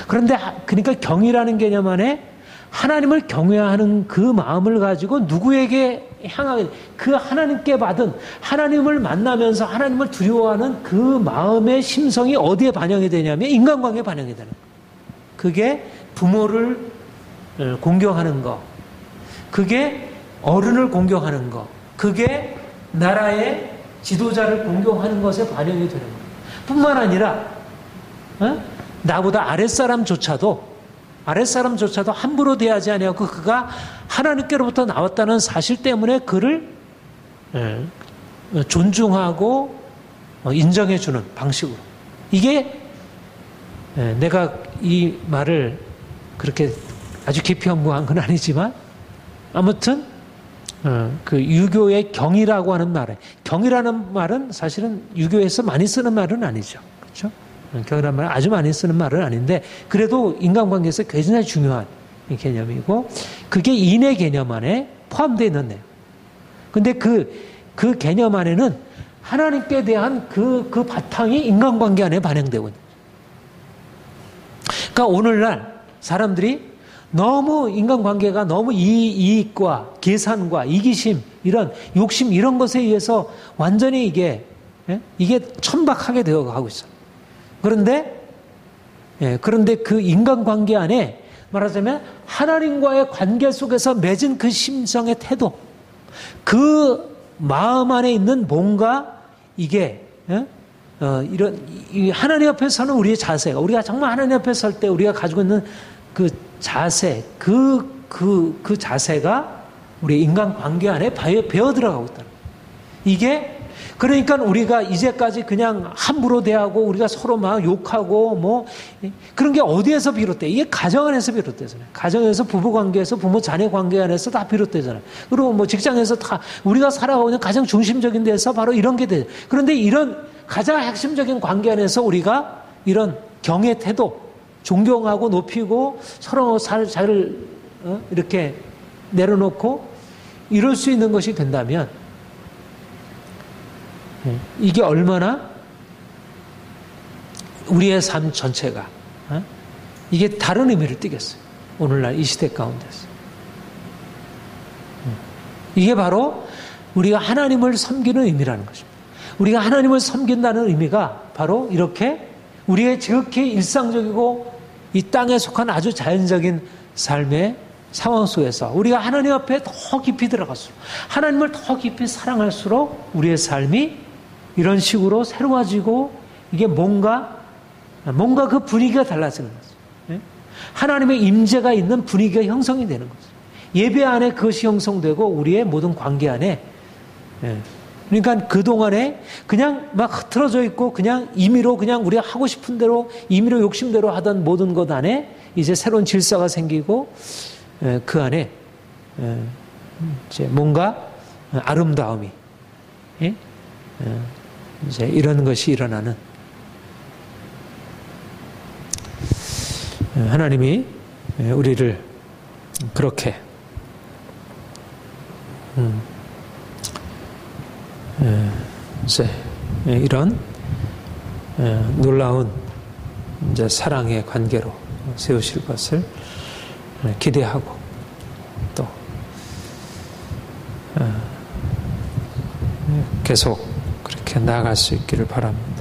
그런데 그러니까 경이라는 개념 안에 하나님을 경외하는 그 마음을 가지고 누구에게 향하게 그 하나님께 받은 하나님을 만나면서 하나님을 두려워하는 그 마음의 심성이 어디에 반영이 되냐면 인간관계에 반영이 되는 거예요. 그게 부모를 공경하는 거, 그게 어른을 공경하는 거, 그게 나라의 지도자를 공경하는 것에 반영이 되는 거예요. 뿐만 아니라 나보다 아랫사람조차도 함부로 대하지 아니하고 그가 하나님께로부터 나왔다는 사실 때문에 그를 존중하고 인정해 주는 방식으로. 이게 내가 이 말을 그렇게 아주 깊이 연구한 건 아니지만 아무튼 그 유교의 경이라고 하는 말에 경이라는 말은 사실은 유교에서 많이 쓰는 말은 아니죠. 그렇죠? 경이라는 말은 아주 많이 쓰는 말은 아닌데 그래도 인간관계에서 굉장히 중요한 개념이고 그게 인의 개념 안에 포함되어 있는 내용. 근데 그 개념 안에는 하나님께 대한 그 바탕이 인간관계 안에 반영되고 있는 거죠. 그러니까 오늘날 사람들이 너무 인간관계가 너무 이익과 계산과 이기심 이런 욕심 이런 것에 의해서 완전히 이게 천박하게 되어 가고 있어요. 그런데 그 인간관계 안에 말하자면 하나님과의 관계 속에서 맺은 그 심성의 태도, 그 마음 안에 있는 뭔가 이게 하나님 앞에 서는 우리의 자세가 우리가 정말 하나님 앞에 설 때 우리가 가지고 있는 그 자세, 그 자세가 우리 인간관계 안에 배어 들어가고 있다는 거예요. 이게 그러니까 우리가 이제까지 그냥 함부로 대하고 우리가 서로 막 욕하고 뭐 그런 게 어디에서 비롯돼? 이게 가정 안에서 비롯되잖아요. 가정에서 부부 관계에서 부모 자녀 관계 안에서 다 비롯되잖아요. 그리고 뭐 직장에서 다 우리가 살아가고 있는 가장 중심적인 데서 바로 이런 게 돼요. 그런데 이런 가장 핵심적인 관계 안에서 우리가 이런 경의 태도, 존경하고 높이고 서로 잘 이렇게 내려놓고 이럴 수 있는 것이 된다면 이게 얼마나 우리의 삶 전체가 이게 다른 의미를 띠겠어요. 오늘날 이 시대 가운데서. 이게 바로 우리가 하나님을 섬기는 의미라는 것입니다. 우리가 하나님을 섬긴다는 의미가 바로 이렇게 우리의 지극히 일상적이고 이 땅에 속한 아주 자연적인 삶의 상황 속에서 우리가 하나님 앞에 더 깊이 들어갈수록 하나님을 더 깊이 사랑할수록 우리의 삶이 이런 식으로 새로워지고 이게 뭔가 그 분위기가 달라지는 거죠. 하나님의 임재가 있는 분위기가 형성이 되는 거죠. 예배 안에 그것이 형성되고 우리의 모든 관계 안에 그러니까 그동안에 그냥 막 흐트러져 있고 그냥 임의로 그냥 우리가 하고 싶은 대로 임의로 욕심대로 하던 모든 것 안에 이제 새로운 질서가 생기고 그 안에 이제 뭔가 아름다움이 이제 이런 것이 일어나는 하나님이 우리를 그렇게 이제 이런 놀라운 이제 사랑의 관계로 세우실 것을 기대하고 또 계속 그렇게 나아갈 수 있기를 바랍니다.